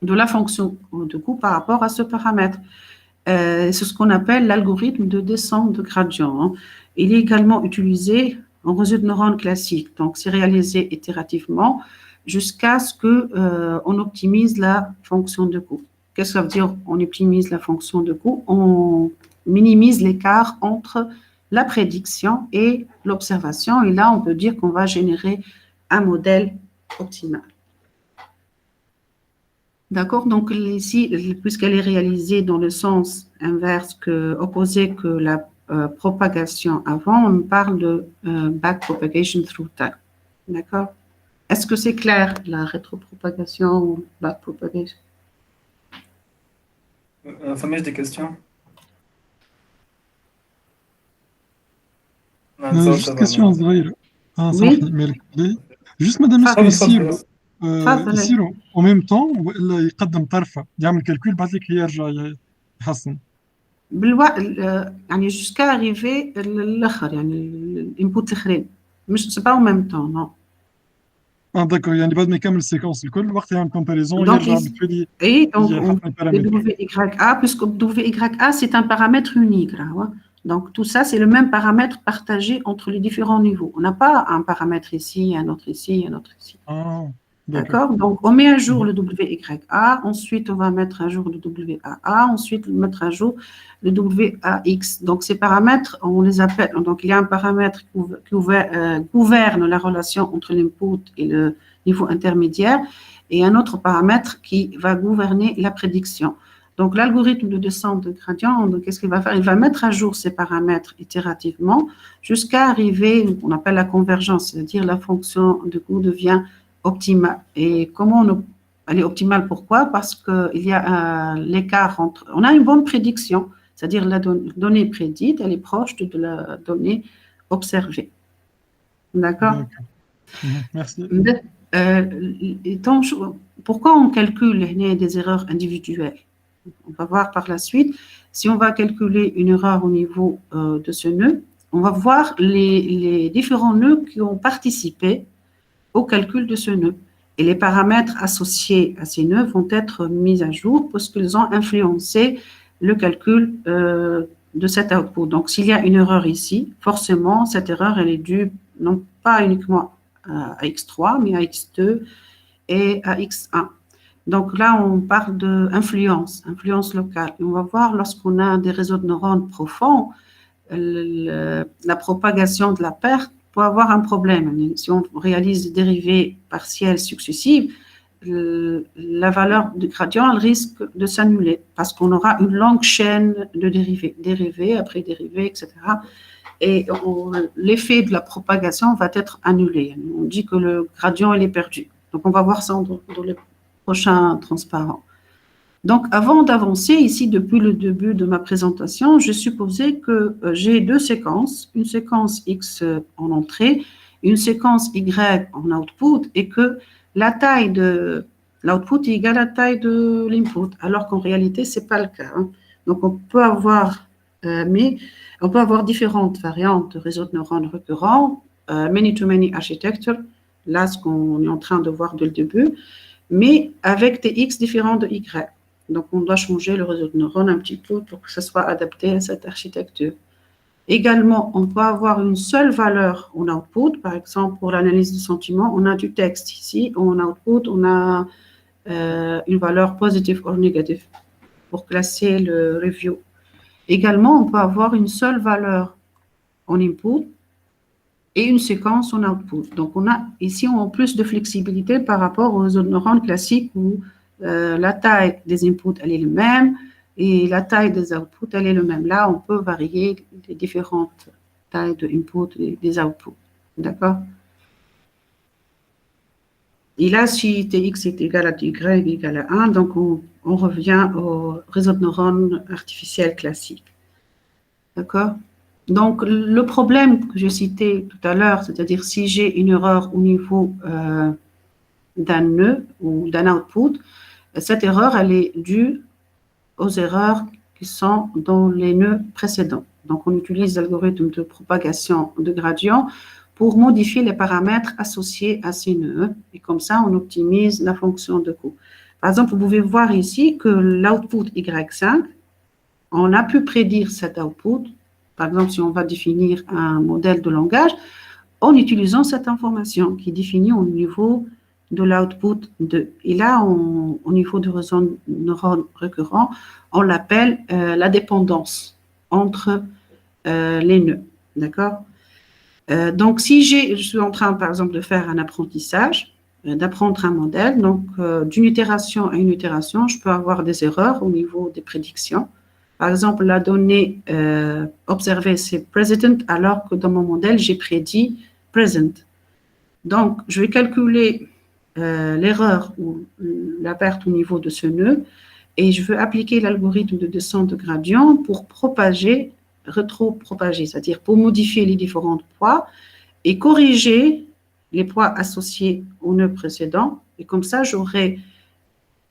de la fonction de coût par rapport à ce paramètre. C'est ce qu'on appelle l'algorithme de descente de gradient. Il est également utilisé en réseau de neurones classique. Donc, c'est réalisé itérativement jusqu'à ce qu'on optimise la fonction de coût. Qu'est-ce que ça veut dire? On optimise la fonction de coût, on minimise l'écart entre la prédiction et l'observation. Et là, on peut dire qu'on va générer un modèle optimal. D'accord? Donc ici, puisqu'elle est réalisée dans le sens inverse, opposé que la propagation avant, on parle de backpropagation through time. D'accord? Est-ce que c'est clair, la rétropropagation ou backpropagation? فماش دي كيستيون ما juste نتصورش question فما صغيرة. Oui, سامحني مالك لي. Juste madame, est-ce que تفضل تفضل تفضل. يصيروا en même temps ولا يقدم طرفة يعمل كالكول بعد لك يرجع يحسن؟ يعني jusqu'à arriver للاخر يعني الانبوت الاخرين مش c'est pas en même temps non. داكور يعني بعد ما يكمل السيكونس الكل وقت يعمل كومباريزون Donc يرجع ici, بالتالي et donc يحط le البارامتر. WYA, puisque WYA c'est un paramètre unique là, ouais. Donc tout ça c'est le même paramètre partagé entre les différents niveaux. On n'a pas un paramètre ici, un autre ici, un autre ici. D'accord. D'accord? Donc on met à jour le WYA, ensuite on va mettre à jour le WAA, ensuite mettre à jour le WAX. Donc ces paramètres, on les appelle, donc il y a un paramètre qui gouverne la relation entre l'input et le niveau intermédiaire et un autre paramètre qui va gouverner la prédiction. Donc l'algorithme de descente de gradient, qu'est-ce qu'il va faire? Il va mettre à jour ces paramètres itérativement jusqu'à arriver, on appelle la convergence, c'est-à-dire la fonction de coût devient optimale. Et comment elle est optimale? Pourquoi? Parce qu'il y a l'écart entre... On a une bonne prédiction, c'est-à-dire la donnée prédite, elle est proche de la donnée observée. D'accord? Merci. Pourquoi on calcule des erreurs individuelles? On va voir par la suite. Si on va calculer une erreur au niveau de ce nœud, on va voir les différents nœuds qui ont participé au calcul de ce nœud. Et les paramètres associés à ces nœuds vont être mis à jour parce qu'ils ont influencé le calcul de cet output. Donc, s'il y a une erreur ici, forcément, cette erreur, elle est due non pas uniquement à X3, mais à X2 et à X1. Donc là, on parle d'influence, influence locale. Et on va voir lorsqu'on a des réseaux de neurones profonds, la propagation de la perte peut avoir un problème. Si on réalise des dérivées partielles successives, la valeur du gradient elle risque de s'annuler parce qu'on aura une longue chaîne de dérivés, dérivés après dérivés, etc. Et l'effet de la propagation va être annulé. On dit que le gradient il est perdu. Donc on va voir ça dans les prochains transparents. Donc, avant d'avancer, ici, depuis le début de ma présentation, j'ai supposé que j'ai deux séquences, une séquence X en entrée, une séquence Y en output, et que la taille de l'output est égale à la taille de l'input, alors qu'en réalité, ce n'est pas le cas. Hein. Donc, on peut avoir différentes variantes de réseaux de neurones récurrents, many-to-many architecture, là, ce qu'on est en train de voir dès le début, mais avec des X différents de Y. Donc, on doit changer le réseau de neurones un petit peu pour que ça soit adapté à cette architecture. Également, on peut avoir une seule valeur en output. Par exemple, pour l'analyse du sentiment, on a du texte ici. En output, on a une valeur positive ou négative pour classer le review. Également, on peut avoir une seule valeur en input et une séquence en output. Donc, on a ici en plus de flexibilité par rapport aux réseaux de neurones classiques où la taille des inputs, elle est la même et la taille des outputs, elle est la même. Là, on peut varier les différentes tailles de input et des outputs. D'accord? Et là, si Tx est égal à Ty égal à 1, donc on revient au réseau de neurones artificiel classique. D'accord? Donc, le problème que j'ai cité tout à l'heure, c'est-à-dire si j'ai une erreur au niveau d'un nœud ou d'un output, cette erreur, elle est due aux erreurs qui sont dans les nœuds précédents. Donc, on utilise l'algorithme de propagation de gradient pour modifier les paramètres associés à ces nœuds. Et comme ça, on optimise la fonction de coût. Par exemple, vous pouvez voir ici que l'output Y5, on a pu prédire cet output. Par exemple, si on va définir un modèle de langage, en utilisant cette information qui est définie au niveau de l'output 2. Et là, au niveau du réseau neurone récurrent, on l'appelle la dépendance entre les nœuds. D'accord? Donc, si je suis en train, par exemple, de faire un apprentissage, d'apprendre un modèle, donc d'une itération à une itération, je peux avoir des erreurs au niveau des prédictions. Par exemple, la donnée observée, c'est president, alors que dans mon modèle, j'ai prédit present. Donc, je vais calculer l'erreur ou la perte au niveau de ce nœud et je veux appliquer l'algorithme de descente de gradient pour propager, rétro-propager, c'est-à-dire pour modifier les différents poids et corriger les poids associés au nœud précédent. Et comme ça, j'aurai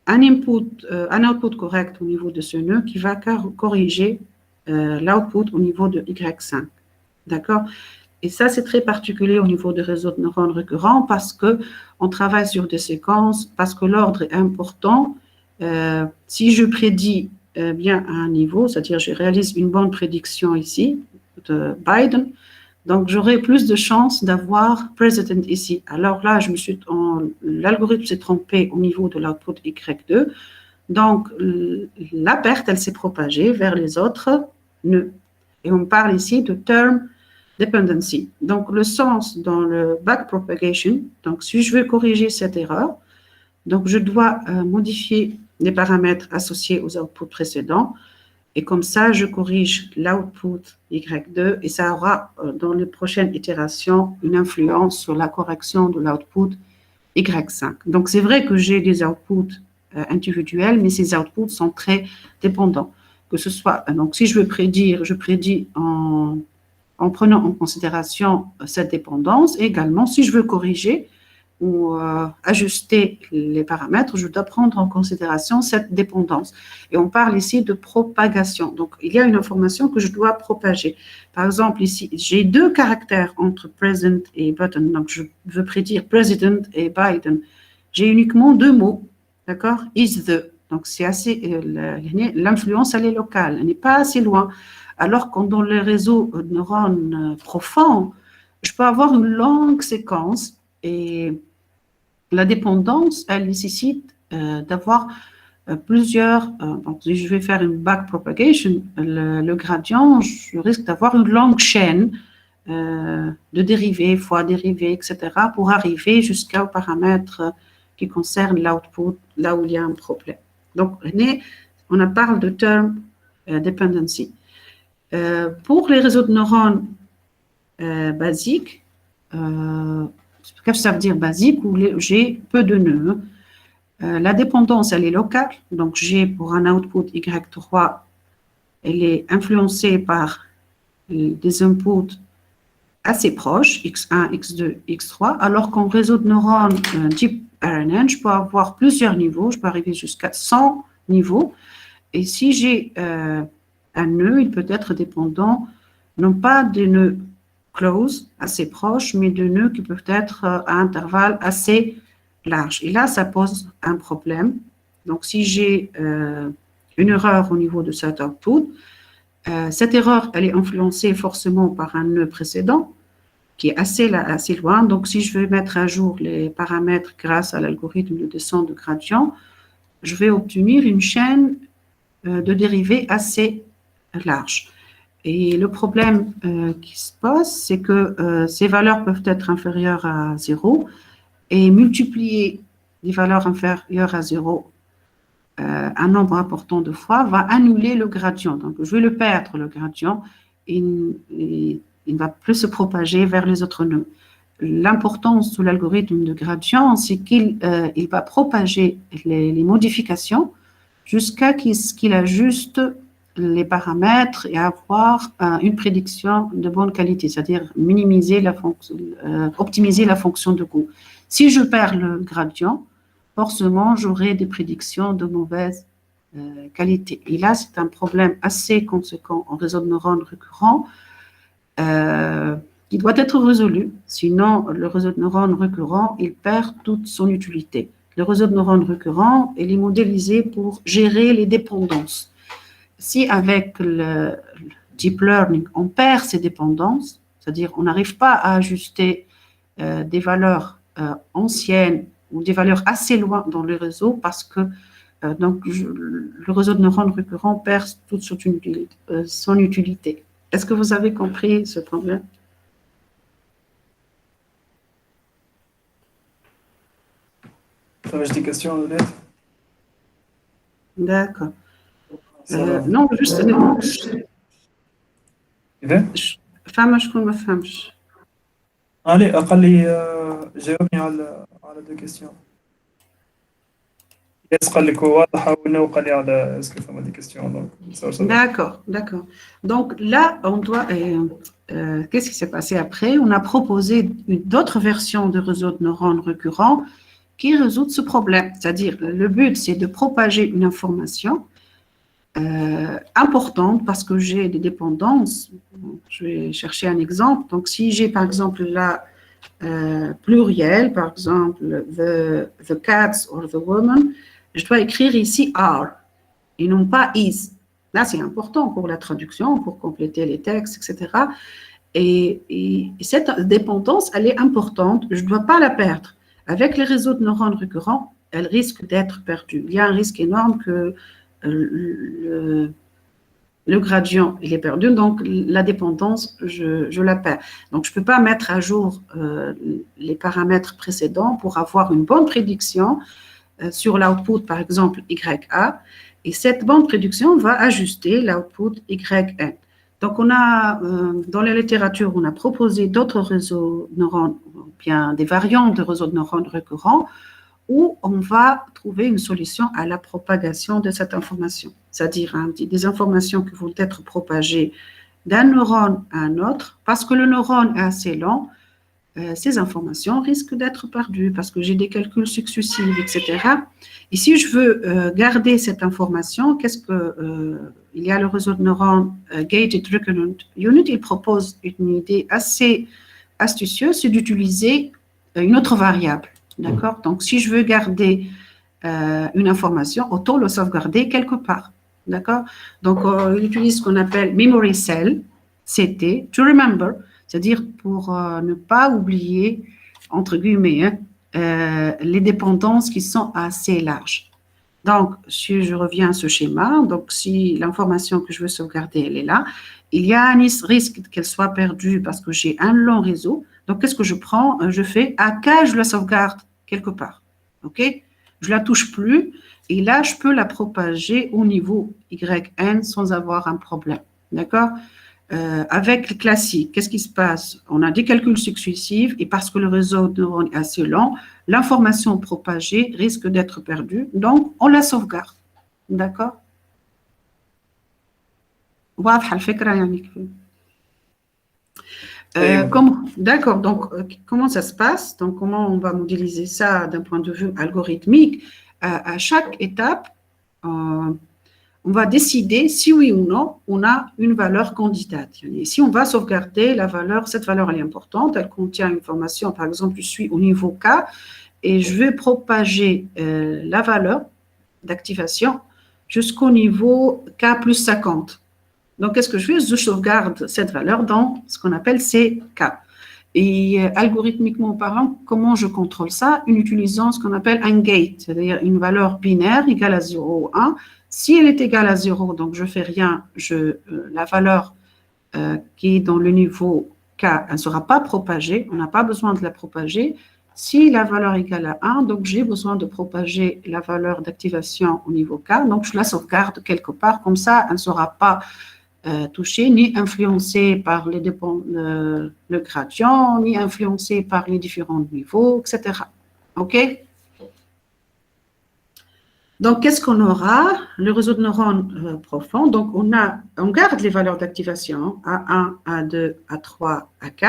un output correct au niveau de ce nœud qui va corriger l'output au niveau de Y5. D'accord? Et ça, c'est très particulier au niveau des réseaux de neurones récurrents parce qu'on travaille sur des séquences, parce que l'ordre est important. Si je prédis bien à un niveau, c'est-à-dire je réalise une bonne prédiction ici de Biden, donc j'aurai plus de chances d'avoir president ici. Alors là, l'algorithme s'est trompé au niveau de l'output Y2. Donc la perte, elle s'est propagée vers les autres nœuds. Et on parle ici de term dependency. Donc, le sens dans le backpropagation, donc si je veux corriger cette erreur, donc je dois modifier les paramètres associés aux outputs précédents et comme ça, je corrige l'output Y2 et ça aura dans les prochaines itérations une influence sur la correction de l'output Y5. Donc, c'est vrai que j'ai des outputs individuels, mais ces outputs sont très dépendants. Que ce soit, donc si je veux prédire, je prédis en prenant en considération cette dépendance. Et également, si je veux corriger ou ajuster les paramètres, je dois prendre en considération cette dépendance. Et on parle ici de propagation. Donc, il y a une information que je dois propager. Par exemple, ici, j'ai deux caractères entre present et button. Donc, je veux prédire president et Biden. J'ai uniquement deux mots, d'accord? Is the. Donc, c'est assez, l'influence, elle est locale, elle n'est pas assez loin. Alors que dans les réseaux de neurones profonds, je peux avoir une longue séquence et la dépendance, elle nécessite d'avoir plusieurs. Donc, si je vais faire une backpropagation, le gradient, je risque d'avoir une longue chaîne de dérivés, fois dérivés, etc., pour arriver jusqu'au paramètre qui concerne l'output, là où il y a un problème. Donc, on parle de term dependency. Pour les réseaux de neurones basiques, qu'est-ce que ça veut dire basique, où j'ai peu de nœuds, la dépendance, elle est locale. Donc, j'ai pour un output Y3, elle est influencée par des inputs assez proches, X1, X2, X3, alors qu'en réseau de neurones type RNN, je peux avoir plusieurs niveaux, je peux arriver jusqu'à 100 niveaux. Et si j'ai un nœud, il peut être dépendant non pas des nœuds close, assez proches, mais de nœuds qui peuvent être à intervalles assez larges. Et là, ça pose un problème. Donc, si j'ai une erreur au niveau de cet output, cette erreur, elle est influencée forcément par un nœud précédent qui est assez loin. Donc, si je veux mettre à jour les paramètres grâce à l'algorithme de descente de gradient, je vais obtenir une chaîne de dérivés assez large. Et le problème qui se pose, c'est que ces valeurs peuvent être inférieures à 0 et multiplier des valeurs inférieures à 0 un nombre important de fois va annuler le gradient. Donc, je vais le perdre, le gradient, et il ne va plus se propager vers les autres nœuds. L'importance de l'algorithme de gradient, c'est qu'il va propager les modifications jusqu'à qu'il ajuste les paramètres et avoir une prédiction de bonne qualité, c'est-à-dire optimiser la fonction de coût. Si je perds le gradient, forcément, j'aurai des prédictions de mauvaise qualité. Et là, c'est un problème assez conséquent en réseau de neurones récurrents qui doit être résolu. Sinon, le réseau de neurones récurrents, il perd toute son utilité. Le réseau de neurones récurrents, il est modélisé pour gérer les dépendances. Si avec le deep learning, on perd ces dépendances, c'est-à-dire on n'arrive pas à ajuster des valeurs anciennes ou des valeurs assez loin dans le réseau parce que le réseau de neurones récurrents perd toute son utilité. Est-ce que vous avez compris ce problème? Ça va, j'ai des questions, Odette? D'accord. Non, juste إذا فما شكون ما فهمش. علي أقل لي جاوبني على دو كيستيون. ياس قال لك واضحة ونو قال لي على اسكو فما دي كيستيون دونك D'accord, d'accord. Donc là, on doit. Qu'est-ce qui s'est passé après? On a proposé d'autres versions de réseau de neurones récurrents qui résout ce problème. C'est-à-dire, le but, c'est de propager une information importante parce que j'ai des dépendances. Donc, je vais chercher un exemple. Donc, si j'ai par exemple la pluriel, par exemple, the cats or the woman, je dois écrire ici are et non pas is. Là, c'est important pour la traduction, pour compléter les textes, etc. Et cette dépendance, elle est importante. Je ne dois pas la perdre. Avec les réseaux de neurones récurrents, elle risque d'être perdue. Il y a un risque énorme que le gradient il est perdu, donc la dépendance, je la perds. Donc, je ne peux pas mettre à jour les paramètres précédents pour avoir une bonne prédiction sur l'output, par exemple, YA. Et cette bonne prédiction va ajuster l'output YN. Donc, on a, dans la littérature, on a proposé d'autres réseaux de neurones, bien des variantes de réseaux de neurones récurrents, où on va trouver une solution à la propagation de cette information. C'est-à-dire des informations qui vont être propagées d'un neurone à un autre, parce que le neurone est assez lent, ces informations risquent d'être perdues parce que j'ai des calculs successifs, etc. Et si je veux garder cette information, il y a le réseau de neurones Gated Recurrent Unit, il propose une idée assez astucieuse, c'est d'utiliser une autre variable. D'accord? Donc, si je veux garder une information, autant le sauvegarder quelque part. D'accord? Donc, il utilise ce qu'on appelle Memory Cell, CT, to remember, c'est-à-dire pour ne pas oublier, entre guillemets, les dépendances qui sont assez larges. Donc, si je reviens à ce schéma, donc si l'information que je veux sauvegarder, elle est là, il y a un risque qu'elle soit perdue parce que j'ai un long réseau. Donc, qu'est-ce que je prends? Je fais AK, je la sauvegarde quelque part. OK? Je ne la touche plus. Et là, je peux la propager au niveau YN sans avoir un problème. D'accord? Avec le classique, qu'est-ce qui se passe? On a des calculs successifs et parce que le réseau de neurones est assez lent, l'information propagée risque d'être perdue. Donc, on la sauvegarde. D'accord? واضحة الفكرة يعني. D'accord, donc comment ça se passe? Donc, comment on va modéliser ça d'un point de vue algorithmique? À chaque étape, on va décider si oui ou non on a une valeur candidate. Et si on va sauvegarder la valeur, cette valeur elle est importante, elle contient une information, par exemple, je suis au niveau K et je veux propager la valeur d'activation jusqu'au niveau K plus 50. Donc, qu'est-ce que je fais? Je sauvegarde cette valeur dans ce qu'on appelle CK. Et algorithmiquement parlant, comment je contrôle ça? En utilisant ce qu'on appelle un gate, c'est-à-dire une valeur binaire égale à 0 ou 1. Si elle est égale à 0, donc je ne fais rien, la valeur qui est dans le niveau K, elle ne sera pas propagée, on n'a pas besoin de la propager. Si la valeur est égale à 1, donc j'ai besoin de propager la valeur d'activation au niveau K, donc je la sauvegarde quelque part, comme ça elle ne sera pas touchée ni influencée par le gradient, ni influencée par les différents niveaux, etc. OK? Donc, qu'est-ce qu'on aura? Le réseau de neurones profond. Donc, on garde les valeurs d'activation A1, A2, A3, AK,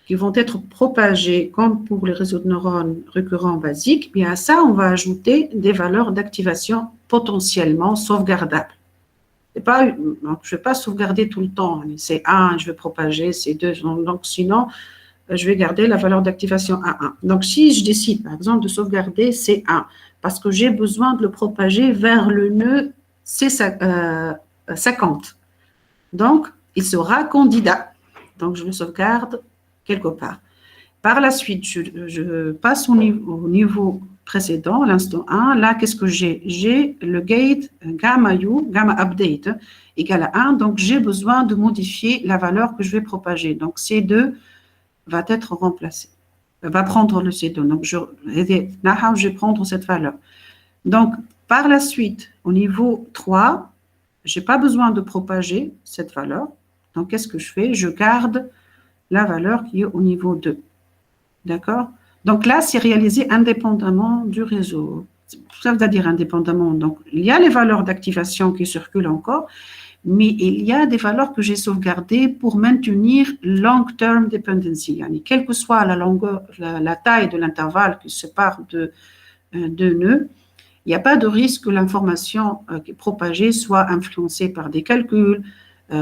qui vont être propagées comme pour les réseaux de neurones récurrents basiques. Mais à ça, on va ajouter des valeurs d'activation potentiellement sauvegardables. Donc, je ne vais pas sauvegarder tout le temps. C'est 1, je vais propager, c'est 2. Donc, sinon, je vais garder la valeur d'activation A1. Donc, si je décide, par exemple, de sauvegarder C1, parce que j'ai besoin de le propager vers le nœud C50. Donc, il sera candidat. Donc, je le sauvegarde quelque part. Par la suite, je passe au niveau précédent, l'instant 1. Là, qu'est-ce que j'ai? J'ai le gate gamma update égale à 1. Donc, j'ai besoin de modifier la valeur que je vais propager. Donc, C2 va être remplacé. Va prendre le C2. Donc, je vais prendre cette valeur. Donc, par la suite, au niveau 3, je n'ai pas besoin de propager cette valeur. Donc, qu'est-ce que je fais? Je garde la valeur qui est au niveau 2. D'accord? Donc là, c'est réalisé indépendamment du réseau. Ça veut dire indépendamment. Donc, il y a les valeurs d'activation qui circulent encore, mais il y a des valeurs que j'ai sauvegardées pour maintenir long-term dependency. Yani, quelle que soit la longueur, la taille de l'intervalle qui sépare deux nœuds, il n'y a pas de risque que l'information qui est propagée soit influencée par des calculs,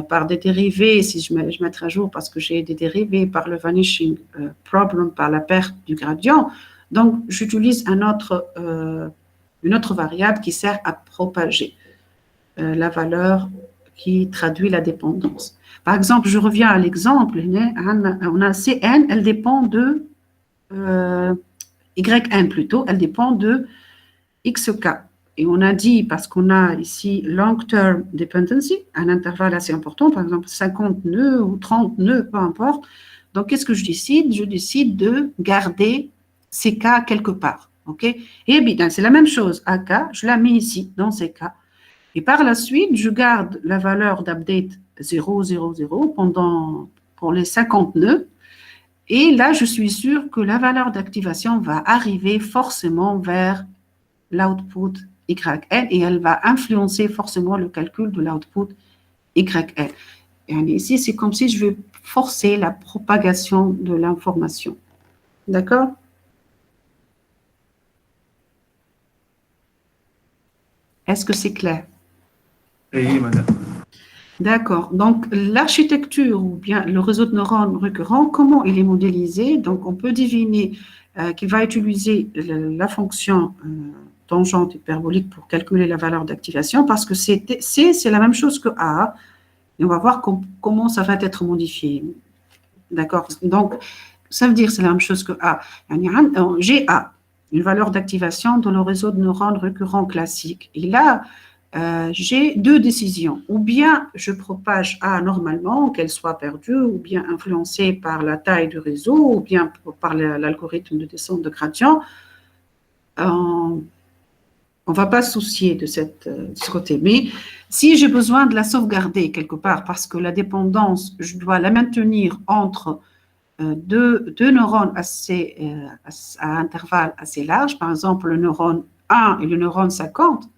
par des dérivés, si je mets à jour parce que j'ai des dérivés, par le vanishing problem, par la perte du gradient. Donc, j'utilise une autre variable qui sert à propager la valeur qui traduit la dépendance. Par exemple, je reviens à l'exemple, on a Cn, elle dépend de Yn plutôt, elle dépend de xk. Et on a dit, parce qu'on a ici long-term dependency, un intervalle assez important, par exemple 50 nœuds ou 30 nœuds, peu importe. Donc, qu'est-ce que je décide? Je décide de garder ck quelque part. OK? Et bien, c'est la même chose. AK, je la mets ici, dans ck. Et par la suite, je garde la valeur d'update 0, 0, 0 pour les 50 nœuds. Et là, je suis sûre que la valeur d'activation va arriver forcément vers l'output YN et elle va influencer forcément le calcul de l'output YN. Et ici, c'est comme si je vais forcer la propagation de l'information. D'accord? Est-ce que c'est clair? Oui, madame. D'accord. Donc, l'architecture ou bien le réseau de neurones récurrents, comment il est modélisé? Donc, on peut deviner qu'il va utiliser la fonction tangente hyperbolique pour calculer la valeur d'activation parce que C, c'est la même chose que A. Et on va voir comment ça va être modifié. D'accord? Donc, ça veut dire que c'est la même chose que A. J'ai A, une valeur d'activation dans le réseau de neurones récurrents classique. Et là, j'ai deux décisions. Ou bien je propage A normalement, qu'elle soit perdue, ou bien influencée par la taille du réseau, ou bien par l'algorithme de descente de gradient. On ne va pas se soucier de ce côté. Mais si j'ai besoin de la sauvegarder quelque part, parce que la dépendance, je dois la maintenir entre deux neurones à intervalles assez larges, par exemple le neurone 1 et le neurone 50,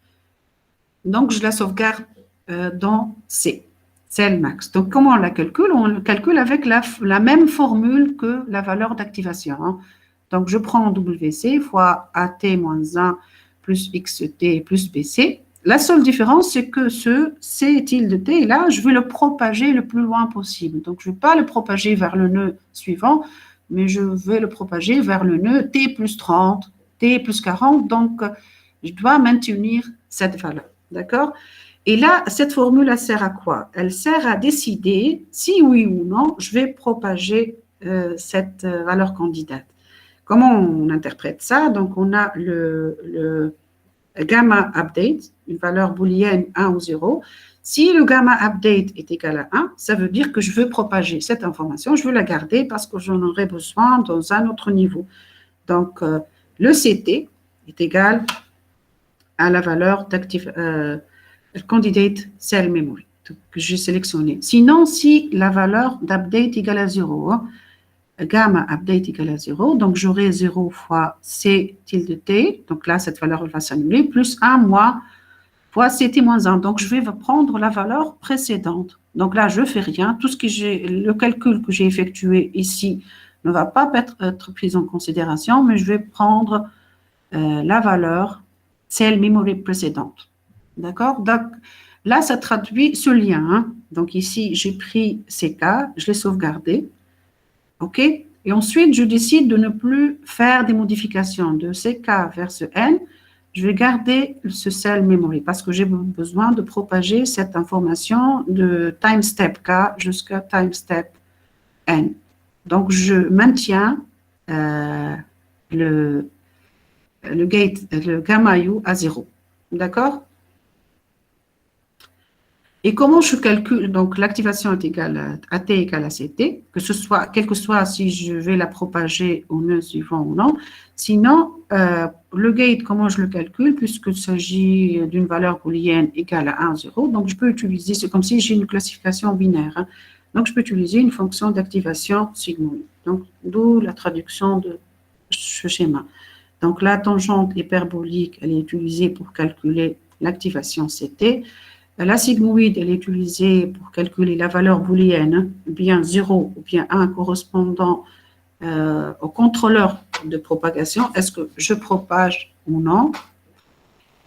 donc je la sauvegarde dans C, CELMAX. Donc comment on la calcule? On le calcule avec la même formule que la valeur d'activation. Hein. Donc je prends WC fois AT-1 plus XT plus BC. La seule différence, c'est que ce C tilde T, là, je vais le propager le plus loin possible. Donc, je ne vais pas le propager vers le nœud suivant, mais je vais le propager vers le nœud T plus 30, T plus 40. Donc, je dois maintenir cette valeur. D'accord? Et là, cette formule, elle sert à quoi? Elle sert à décider si oui ou non, je vais propager cette valeur candidate. Comment on interprète ça? Donc, on a le gamma update, une valeur booléenne 1 ou 0. Si le gamma update est égal à 1, ça veut dire que je veux propager cette information, je veux la garder parce que j'en aurai besoin dans un autre niveau. Donc, le CT est égal à la valeur candidate cell memory que j'ai sélectionné. Sinon, si la valeur d'update égale à 0, gamma update égale à 0, donc j'aurai 0 fois C tilde T, donc là, cette valeur va s'annuler, plus 1 fois CT moins 1. Donc, je vais prendre la valeur précédente. Donc là, je ne fais rien. Tout ce que le calcul que j'ai effectué ici ne va pas être pris en considération, mais je vais prendre la valeur cell memory précédente. D'accord? Donc, là, ça traduit ce lien. Hein? Donc, ici, j'ai pris CK, je l'ai sauvegardé. OK? Et ensuite, je décide de ne plus faire des modifications de CK vers ce N. Je vais garder ce cell memory parce que j'ai besoin de propager cette information de time step K jusqu'à time step N. Donc, je maintiens le gamma U à 0. D'accord? Et comment je calcule? Donc, l'activation est égale à t égale à ct, quel que soit si je vais la propager au nœud suivant ou non. Sinon, le gate, comment je le calcule? Puisqu'il s'agit d'une valeur booléenne égale à 1, 0, donc je peux utiliser, c'est comme si j'ai une classification binaire, hein. Donc, je peux utiliser une fonction d'activation sigmoïde. Donc, d'où la traduction de ce schéma. Donc, la tangente hyperbolique, elle est utilisée pour calculer l'activation ct. La sigmoïde, elle est utilisée pour calculer la valeur booléenne, bien 0 ou bien 1 correspondant au contrôleur de propagation. Est-ce que je propage ou non?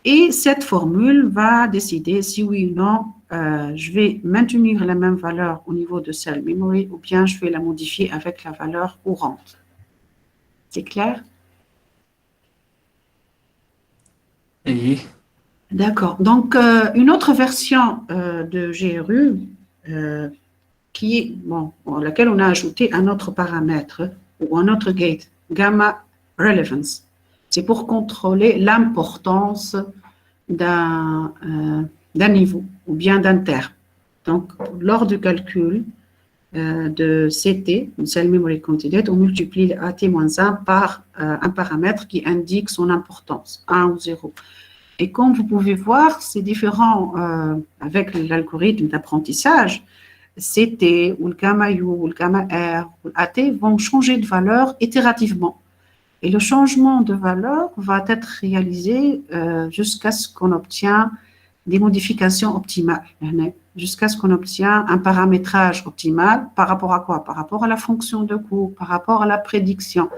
Et cette formule va décider si oui ou non je vais maintenir la même valeur au niveau de cell memory ou bien je vais la modifier avec la valeur courante. C'est clair? Oui. D'accord. Donc, une autre version de GRU qui est, à laquelle on a ajouté un autre paramètre ou un autre gate, gamma relevance. C'est pour contrôler l'importance d'un niveau ou bien d'un terme. Donc, lors du calcul de CT, Cell Memory Candidate, on multiplie AT-1 par un paramètre qui indique son importance, 1 ou 0. Et comme vous pouvez voir, c'est différent avec l'algorithme d'apprentissage. CT ou le gamma U ou le gamma R ou l'AT vont changer de valeur itérativement. Et le changement de valeur va être réalisé jusqu'à ce qu'on obtienne des modifications optimales, jusqu'à ce qu'on obtienne un paramétrage optimal par rapport à quoi? Par rapport à la fonction de coût, par rapport à la prédiction.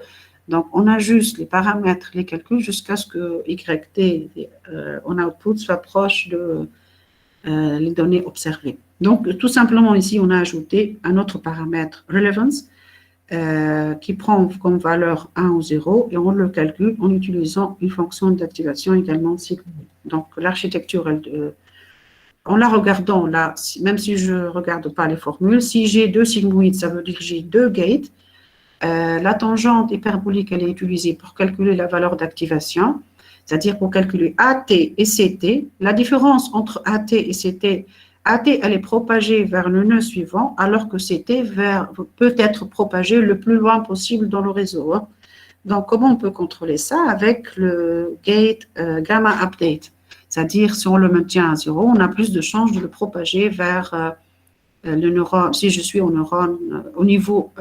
Donc, on ajuste les paramètres, les calculs jusqu'à ce que YT en output soit proche de les données observées. Donc, tout simplement, ici, on a ajouté un autre paramètre, relevance, qui prend comme valeur 1 ou 0 et on le calcule en utilisant une fonction d'activation également sigmoïde. Donc, l'architecture, en la regardant là, même si je ne regarde pas les formules, si j'ai deux sigmoïdes, ça veut dire que j'ai deux gates. La tangente hyperbolique, elle est utilisée pour calculer la valeur d'activation, c'est-à-dire pour calculer AT et CT. La différence entre AT et CT, AT, elle est propagée vers le nœud suivant, alors que CT peut être propagée le plus loin possible dans le réseau. Donc, comment on peut contrôler ça? Avec le gate gamma update. C'est-à-dire, si on le maintient à 0, on a plus de chances de le propager vers le neurone. Si je suis au neurone au niveau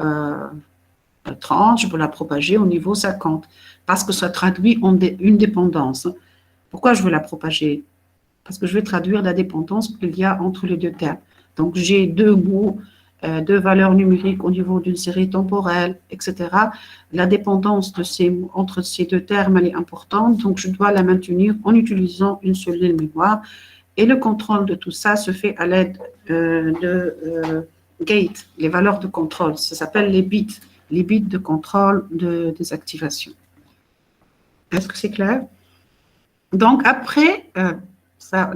30, je peux la propager au niveau 50, parce que ça traduit en une dépendance. Pourquoi je veux la propager? Parce que je vais traduire la dépendance qu'il y a entre les deux termes. Donc, j'ai deux bouts, deux valeurs numériques au niveau d'une série temporelle, etc. La dépendance entre ces deux termes, elle est importante, donc je dois la maintenir en utilisant une seule ligne mémoire. Et le contrôle de tout ça se fait à l'aide de gates, les valeurs de contrôle. Ça s'appelle les bits de contrôle des activations. Est-ce que c'est clair? Donc, après, ça,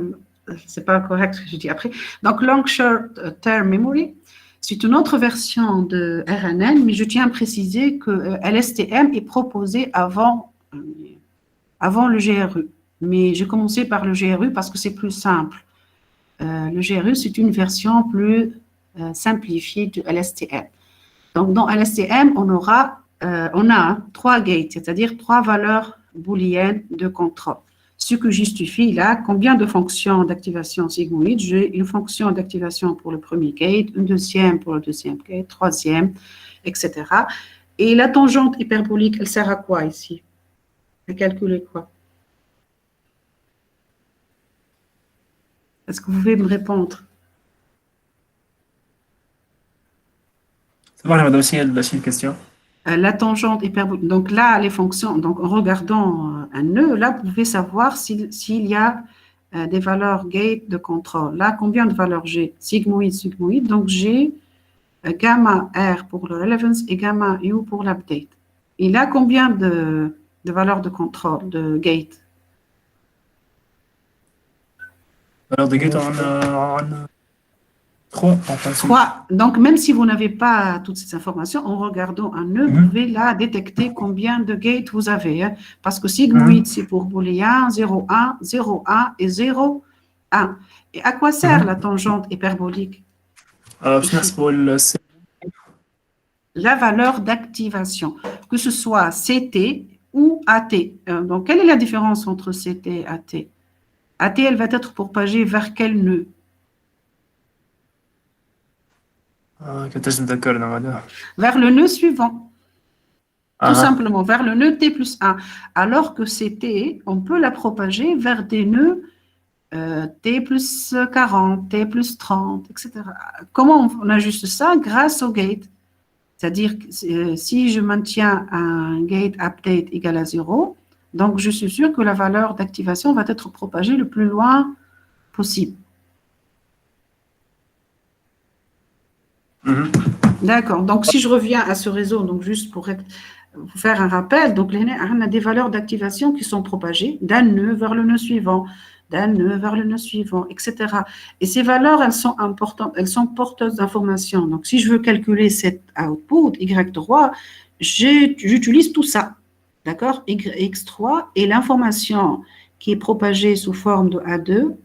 c'est pas correct ce que je dis après. Donc, Long Short Term Memory, c'est une autre version de RNN, mais je tiens à préciser que LSTM est proposé avant le GRU. Mais j'ai commencé par le GRU parce que c'est plus simple. Le GRU, c'est une version plus simplifiée de LSTM. Donc, dans LSTM, on a 3 gates, c'est-à-dire 3 valeurs booléennes de contrôle. Ce que justifie là, combien de fonctions d'activation sigmoïde? J'ai une fonction d'activation pour le premier gate, une deuxième pour le deuxième gate, troisième, etc. Et la tangente hyperbolique, elle sert à quoi ici? À calculer quoi? Est-ce que vous pouvez me répondre? Ça va, madame, c'est une question. La tangente hyperbolique. Donc là, les fonctions, donc en regardant un nœud, là, vous pouvez savoir s'il y a des valeurs gate de contrôle. Là, combien de valeurs j'ai? Sigmoïde, sigmoïde. Donc, j'ai gamma R pour le relevance et gamma U pour l'update. Il a combien de valeurs de contrôle, de gate? Alors, de gate, on a 3 en principe. 3. Donc, même si vous n'avez pas toutes ces informations, en regardant un nœud, vous pouvez là détecter combien de gates vous avez. Hein, parce que sigmoïde, c'est pour booléen 0, 1, 0, 1 et 0, 1. Et à quoi sert la tangente hyperbolique? باش نحسبوا La valeur d'activation, que ce soit CT ou AT. Donc, quelle est la différence entre CT et AT? AT, elle va être propagée vers quel nœud? كنتش نتذكرنا بعدها. Vers le nœud suivant. Tout أها. simplement, vers le nœud T plus 1. Alors que CT, on peut la propager vers des nœuds T plus 40, T plus 30, etc. Comment on ajuste ça? Grâce au gate. C'est-à-dire que si je maintiens un gate update égal à 0, donc je suis sûr que la valeur d'activation va être propagée le plus loin possible. D'accord. Donc si je reviens à ce réseau, donc juste pour vous faire un rappel, donc on a des valeurs d'activation qui sont propagées d'un nœud vers le nœud suivant, d'un nœud vers le nœud suivant, etc. Et ces valeurs, elles sont importantes, elles sont porteuses d'informations. Donc, si je veux calculer cet output, Y3, j'utilise tout ça, d'accord? X3 et l'information qui est propagée sous forme de A2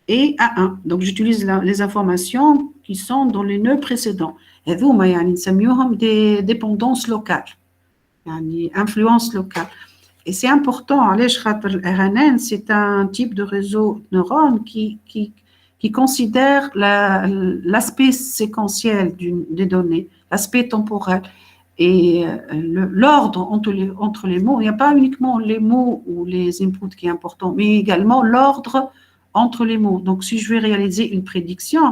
et A1. Donc, j'utilise les informations qui sont dans les nœuds précédents. Et vous, des dépendances locales, influence locale. Et c'est important, RNN, c'est un type de réseau de neurones qui considère l'aspect séquentiel des données, l'aspect temporel et l'ordre entre les mots. Il n'y a pas uniquement les mots ou les inputs qui est important, mais également l'ordre entre les mots. Donc, si je vais réaliser une prédiction,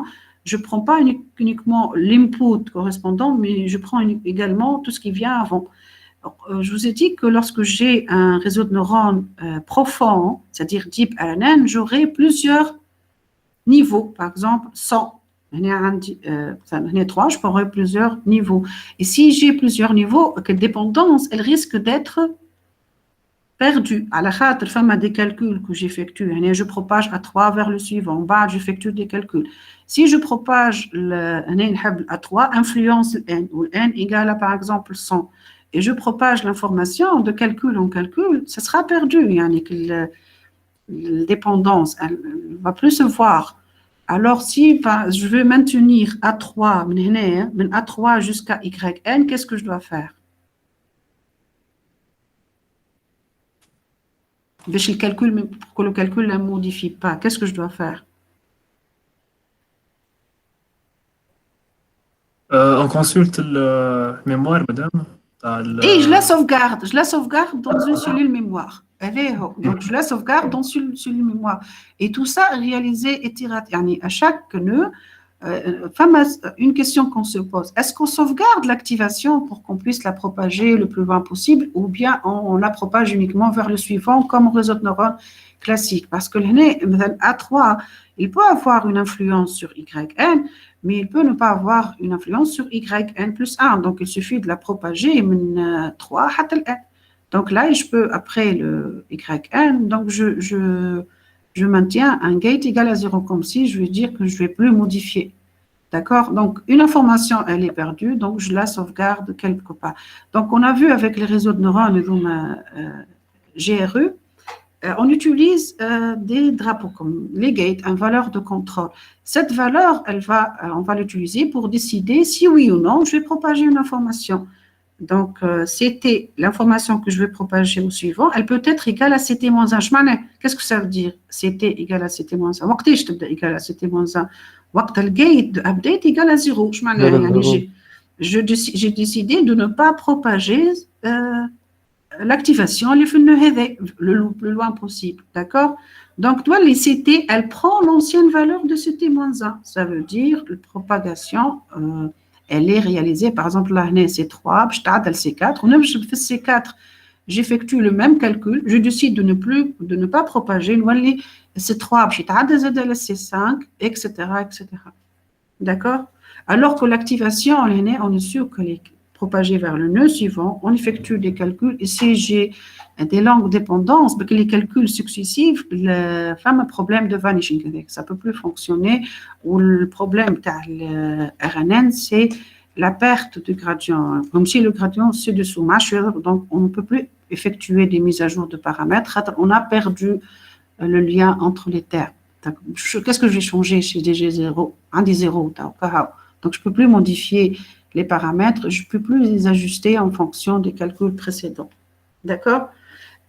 je ne prends pas uniquement l'input correspondant, mais je prends également tout ce qui vient avant. Je vous ai dit que lorsque j'ai un réseau de neurones profond, c'est-à-dire deep RNN, j'aurai plusieurs niveaux. Par exemple, 100. Il y a 3, je pourrais plusieurs niveaux. Et si j'ai plusieurs niveaux, quelle dépendance, elle risque d'être perdue. À la khater, femme a des calculs que j'effectue. Je propage à 3 vers le suivant. En bas, j'effectue des calculs. Si je propage à 3, influence le n, où n égale à, par exemple, 100. Et je propage l'information de calcul en calcul, ça sera perdu. La dépendance, elle ne va plus se voir. Alors, si je veux maintenir A3, A3 jusqu'à YN, qu'est-ce que je dois faire? Pour que le calcul ne modifie pas, qu'est-ce que je dois faire? On consulte la mémoire, madame. Et je la sauvegarde dans une cellule mémoire. Donc, je la sauvegarde dans une cellule mémoire. Et tout ça réalisé itérativement. À chaque nœud, une question qu'on se pose, est-ce qu'on sauvegarde l'activation pour qu'on puisse la propager le plus loin possible ou bien on la propage uniquement vers le suivant comme réseau de neurones classique? Parce que A3, il peut avoir une influence sur YN, mais il peut ne pas avoir une influence sur YN plus 1. Donc, il suffit de la propager 3 à N. Donc là, je peux, après le YN, donc je maintiens un gate égal à 0, comme si je veux dire que je ne vais plus modifier. D'accord? Donc, une information, elle est perdue, donc je la sauvegarde quelque part. Donc, on a vu avec les réseaux de neurones, GRE, on utilise des drapeaux comme les gates, une valeur de contrôle. Cette valeur, on va l'utiliser pour décider si oui ou non je vais propager une information. Donc, c'était l'information que je vais propager au suivant, elle peut être égale à CT-1. Qu'est-ce que ça veut dire? CT égale à CT-1. وقتاش تبدا égal à CT-1? وقت الgate de update égale à 0. J'ai décidé de ne pas propager l'activation le plus loin possible, d'accord? Donc, toi, les CT, elle prend l'ancienne valeur de CT-1. Ça veut dire que la propagation, elle est réalisée, par exemple, là, c'est 3, je t'attends C4, on a C4, j'effectue le même calcul, je décide de ne pas propager, c'est 3, je t'attends C5, etc., etc. D'accord? Alors que l'activation, on est sûr que les propagé vers le nœud suivant, on effectue des calculs et si j'ai des longues dépendances, que les calculs successifs, le fameux problème de vanishing, ça ne peut plus fonctionner, ou le problème de RNN, c'est la perte du gradient. Comme si le gradient c'est dessous donc on ne peut plus effectuer des mises à jour de paramètres, on a perdu le lien entre les termes. Qu'est-ce que je vais changer chez DG0? Un des 0. Donc, je ne peux plus modifier les paramètres, je ne peux plus les ajuster en fonction des calculs précédents. D'accord?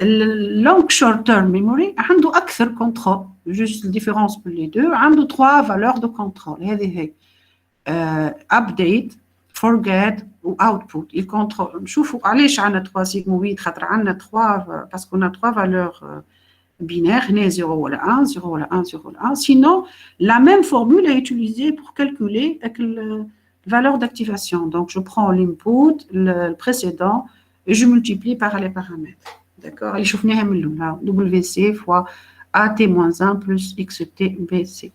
Le long short-term memory a plus de contrôle. Juste la différence entre les deux, a 3 valeurs de contrôle. Update, forget ou output. Il contrôle. نشوفوا علاش عندنا 3 sigmoid خاطر عندنا 3 parce qu'on a 3 valeurs binaires, 0 ou 1, 0 ou 1, 0 ou 1. Sinon, la même formule est utilisée pour calculer la valeur d'activation. Donc, je prends l'input, le précédent, et je multiplie par les paramètres. D'accord? Et je WC fois AT-1 plus XT BC.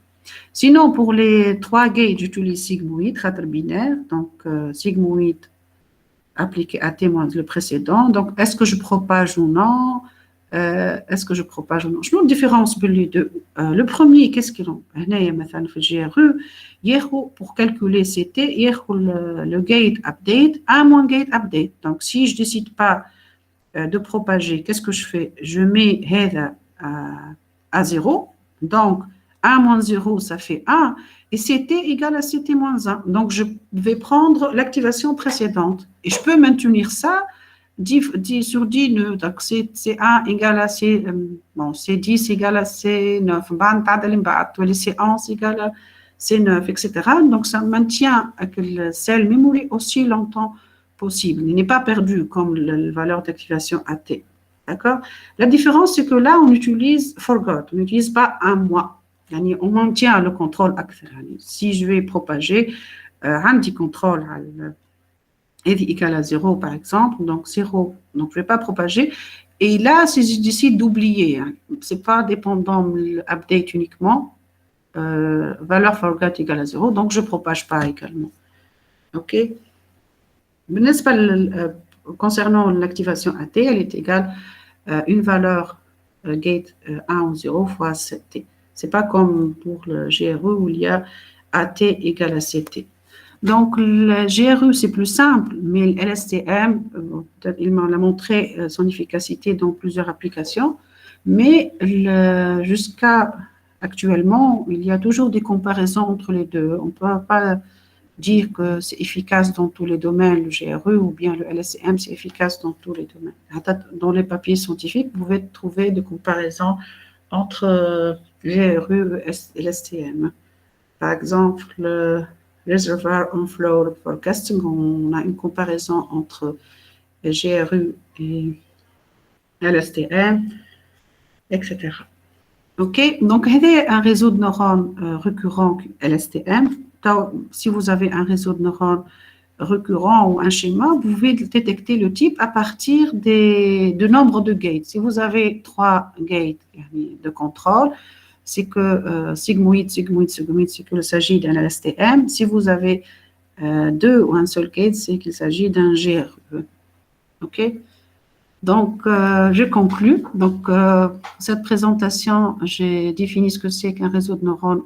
Sinon, pour les 3 gates, j'utilise sigmoid, binaire, donc sigmoid appliqué à T- le précédent. Donc, est-ce que je propage ou non? Est-ce que je propage ou non? Je note la différence entre les deux. Le premier, qu'est-ce qu'il a? Pour calculer CT, le gate update, à moins gate update. Donc, si je ne décide pas de propager, qu'est-ce que je fais? Je mets header à 0. Donc, 1 moins 0, ça fait 1. Et CT égale à CT moins 1. Donc, je vais prendre l'activation précédente. Et je peux maintenir ça 10 sur 10 nœuds. Donc, C1 égale à C... Bon, C10 égale à C9. C11 égale à C9, etc. Donc, ça maintient le cell memory aussi longtemps possible. Il n'est pas perdu comme la valeur d'activation AT. D'accord? La différence, c'est que là, on utilise forgot. On n'utilise pas un mois. On maintient le contrôle actif. Si je vais propager un petit contrôle égal à 0 par exemple, donc 0, donc je ne vais pas propager. Et là, si je décide d'oublier, ce n'est pas dépendant de l'update uniquement, valeur forgot égale à 0, donc je ne propage pas également. OK? Concernant l'activation AT, elle est égale à une valeur gate 1 ou 0 fois CT. Ce n'est pas comme pour le GRE où il y a AT égale à CT. Donc, le GRE, c'est plus simple, mais le LSTM, il m'a montré son efficacité dans plusieurs applications, mais jusqu'à actuellement, il y a toujours des comparaisons entre les deux. On ne peut pas dire que c'est efficace dans tous les domaines, le GRE, ou bien le LSTM, c'est efficace dans tous les domaines. Dans les papiers scientifiques, vous pouvez trouver des comparaisons entre GRE et LSTM. Par exemple, le Reservoir on Flow Forecasting, on a une comparaison entre GRU et LSTM, etc. OK, donc, il y a un réseau de neurones récurrent LSTM. Si vous avez un réseau de neurones récurrent ou un schéma, vous pouvez détecter le type à partir du nombre de gates. Si vous avez 3 gates de contrôle, c'est que sigmoïde, c'est qu'il s'agit d'un LSTM. Si vous avez 2 ou un seul gate, c'est qu'il s'agit d'un GRE. OK? Donc, je conclus. Donc, cette présentation, j'ai défini ce que c'est qu'un réseau de neurones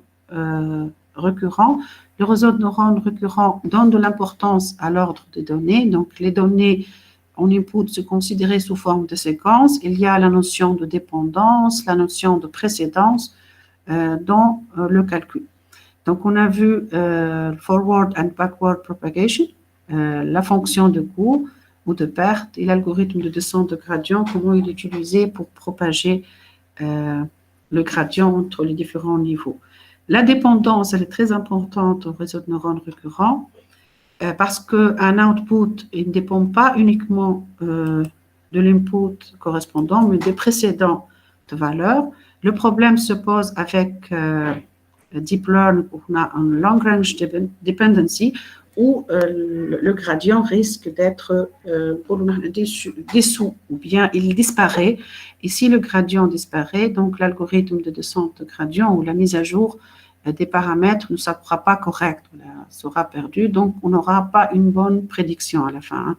récurrent. Le réseau de neurones récurrent donne de l'importance à l'ordre des données. Donc, les données en input se considérer sous forme de séquence. Il y a la notion de dépendance, la notion de précédence dans le calcul. Donc, on a vu forward and backward propagation, la fonction de coût ou de perte et l'algorithme de descente de gradient, comment il est utilisé pour propager le gradient entre les différents niveaux. La dépendance, elle est très importante au réseau de neurones récurrents parce qu'un output, il ne dépend pas uniquement de l'input correspondant, mais des précédents de valeurs. Le problème se pose avec Deep Learn, où on a un long range dependency, où le gradient risque d'être dissous, ou bien il disparaît. Et si le gradient disparaît, donc l'algorithme de descente de gradient ou la mise à jour des paramètres ne sera pas correcte, sera perdu, donc on n'aura pas une bonne prédiction à la fin.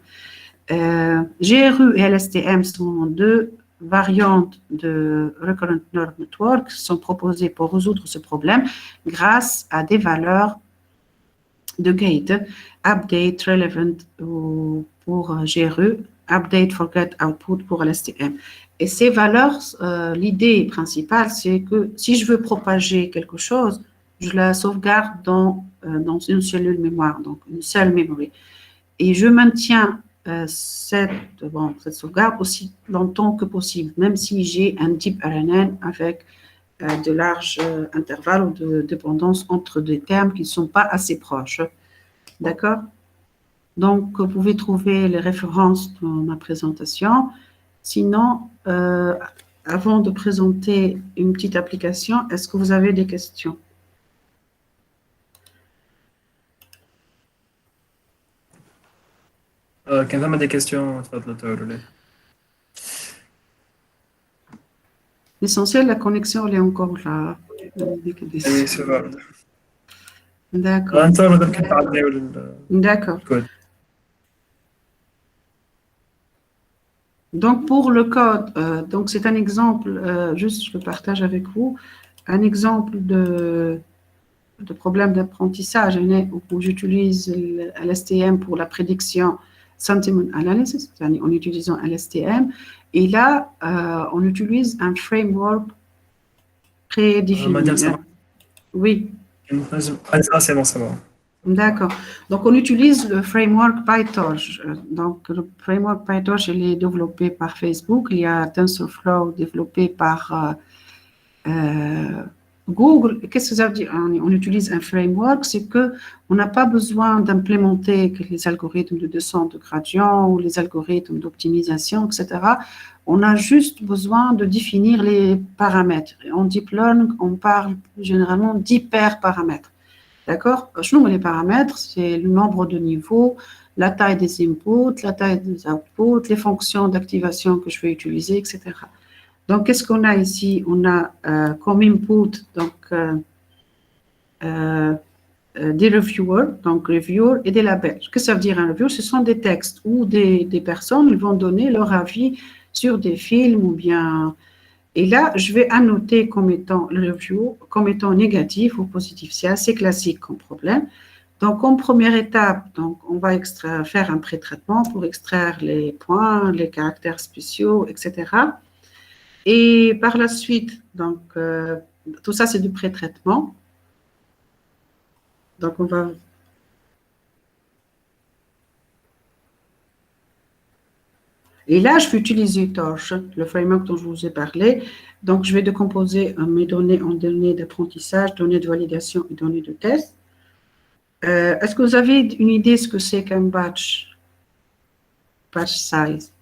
GRU et LSTM sont deux variantes de Recurrent Neural Network qui sont proposées pour résoudre ce problème grâce à des valeurs de gate, update, relevant pour GRE, update, forget, output pour LSTM. Et ces valeurs, l'idée principale, c'est que si je veux propager quelque chose, je la sauvegarde dans une cellule mémoire, donc une seule memory. Et je maintiens cette sauvegarde aussi longtemps que possible, même si j'ai un deep RNN avec de larges intervalles ou de dépendance entre des termes qui ne sont pas assez proches. D'accord? Donc, vous pouvez trouver les références dans ma présentation. Sinon, avant de présenter une petite application, est-ce que vous avez des questions? كان ثم des questions تفضل دكتور. L'essentiel, la connexion, elle est encore là. Oui, c'est vrai. D'accord. نتصور مادام كنت عدناو D'accord. الكود. Donc, pour le code, donc c'est un exemple, juste je le partage avec vous, un exemple de problème d'apprentissage où j'utilise l'STM pour la prédiction sentiment analysis, en utilisant l'STM. Et là, on utilise un framework prédéfini. Madame, ça va? Oui. Ah, c'est bon, ça va. D'accord. Donc, on utilise le framework PyTorch. Donc, le framework PyTorch, il est développé par Facebook. Il y a TensorFlow développé par Google. Qu'est-ce que ça veut dire? On utilise un framework, c'est qu'on n'a pas besoin d'implémenter les algorithmes de descente de gradient ou les algorithmes d'optimisation, etc. On a juste besoin de définir les paramètres. En deep learning, on parle généralement d'hyperparamètres. D'accord? Les paramètres, c'est le nombre de niveaux, la taille des inputs, la taille des outputs, les fonctions d'activation que je vais utiliser, etc. Donc, qu'est-ce qu'on a ici? On a comme input donc, des reviewers, donc reviewers et des labels. Qu'est-ce que ça veut dire un reviewer? Ce sont des textes où des personnes ils vont donner leur avis sur des films ou bien... Et là, je vais annoter comme étant le review, comme étant négatif ou positif. C'est assez classique comme problème. Donc, en première étape, donc, on va faire un pré-traitement pour extraire les points, les caractères spéciaux, etc. Et par la suite, donc, tout ça, c'est du pré-traitement. Donc, on va... Et là, je vais utiliser Torch, le framework dont je vous ai parlé. Donc, je vais décomposer mes données en données d'apprentissage, données de validation et données de test. Est-ce que vous avez une idée de ce que c'est qu'un batch size?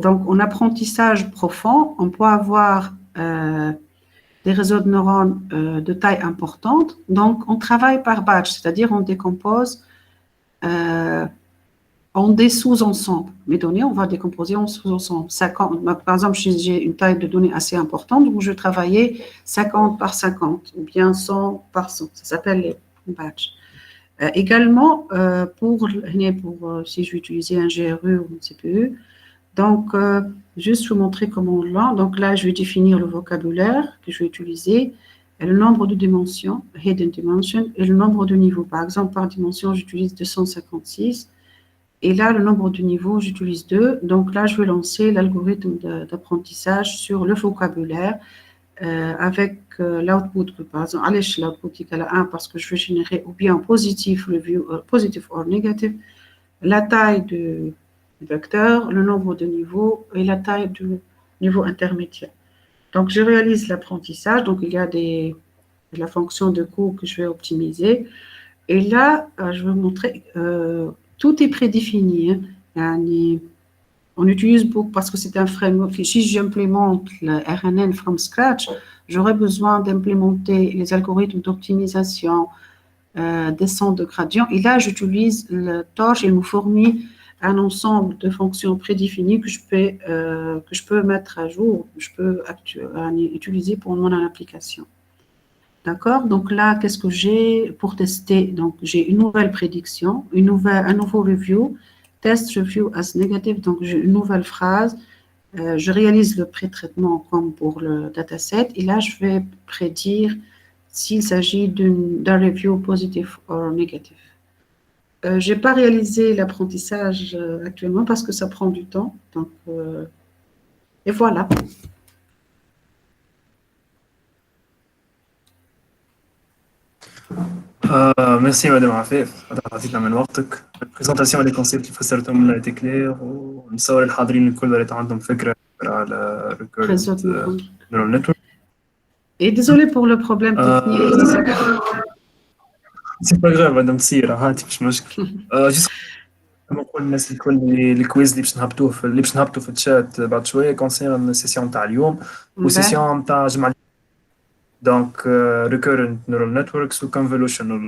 Donc, en apprentissage profond, on peut avoir des réseaux de neurones de taille importante. Donc, on travaille par batch, c'est-à-dire on décompose en des sous-ensembles. Mes données, on va décomposer en sous-ensembles. Par exemple, j'ai une taille de données assez importante, donc je vais travailler 50 par 50 ou bien 100 par 100. Ça s'appelle les batchs. Également, si je vais utiliser un GRU ou un CPU, donc, juste vous montrer comment on l'a. Donc là, je vais définir le vocabulaire que je vais utiliser, et le nombre de dimensions, hidden dimension, et le nombre de niveaux. Par exemple, par dimension, j'utilise 256. Et là, le nombre de niveaux, j'utilise 2. Donc là, je vais lancer l'algorithme d'apprentissage sur le vocabulaire avec l'output. Par exemple, allez, l'output égale à 1 parce que je vais générer ou bien positif or négatif, la taille du vecteur, le nombre de niveaux et la taille du niveau intermédiaire. Donc, je réalise l'apprentissage. Donc, il y a la fonction de coût que je vais optimiser. Et là, je vais vous montrer, tout est prédéfini. On utilise beaucoup parce que c'est un framework. Si j'implémente le RNN from scratch, j'aurai besoin d'implémenter les algorithmes d'optimisation, descente de gradient. Et là, j'utilise le Torch. Il me fournit un ensemble de fonctions prédéfinies que je peux mettre à jour, que je peux utiliser pour mon application. D'accord? Donc là, qu'est-ce que j'ai pour tester? Donc, j'ai une nouvelle prédiction, un nouveau review, test review as negative. Donc, j'ai une nouvelle phrase. Je réalise le pré-traitement comme pour le dataset. Et là, je vais prédire s'il s'agit d'un review positif ou négatif. j'ai pas réalisé l'apprentissage actuellement parce que ça prend du temps. Donc, et voilà. ميرسي مدام عفاف عطيتنا من وقتك. البرزنتاسيون اللي كونسيبت اللي فسرتهم لنا كلير، ونصور الحاضرين الكل اللي عندهم فكره على Réseau recurrent de neurones. neural network. Et désolé pour le problème technique. سي با غاف مادام تصير هاتي مش مشكل. جيست كما نقول للناس الكل الكويز اللي باش نهبطوا في الشات بعد شويه كونسيرن السيسيون تاع اليوم والسيسيون تاع جمع. دونك recurrent neural networks و convolutional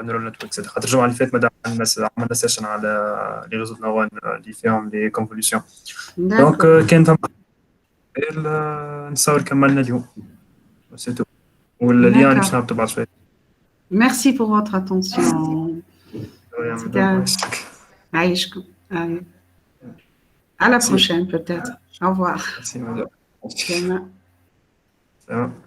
neural networks. خاطر الجمعه اللي فاتت مادام عملنا سيشن على لي ريزو نورون اللي فيهم لي كونفوليوشن. دونك كان فما نصور كملنا اليوم سي تو واللي باش نهبطوا بعد شويه. Merci pour votre attention. Aïchkou. À la prochaine peut-être. Au revoir. Merci madame.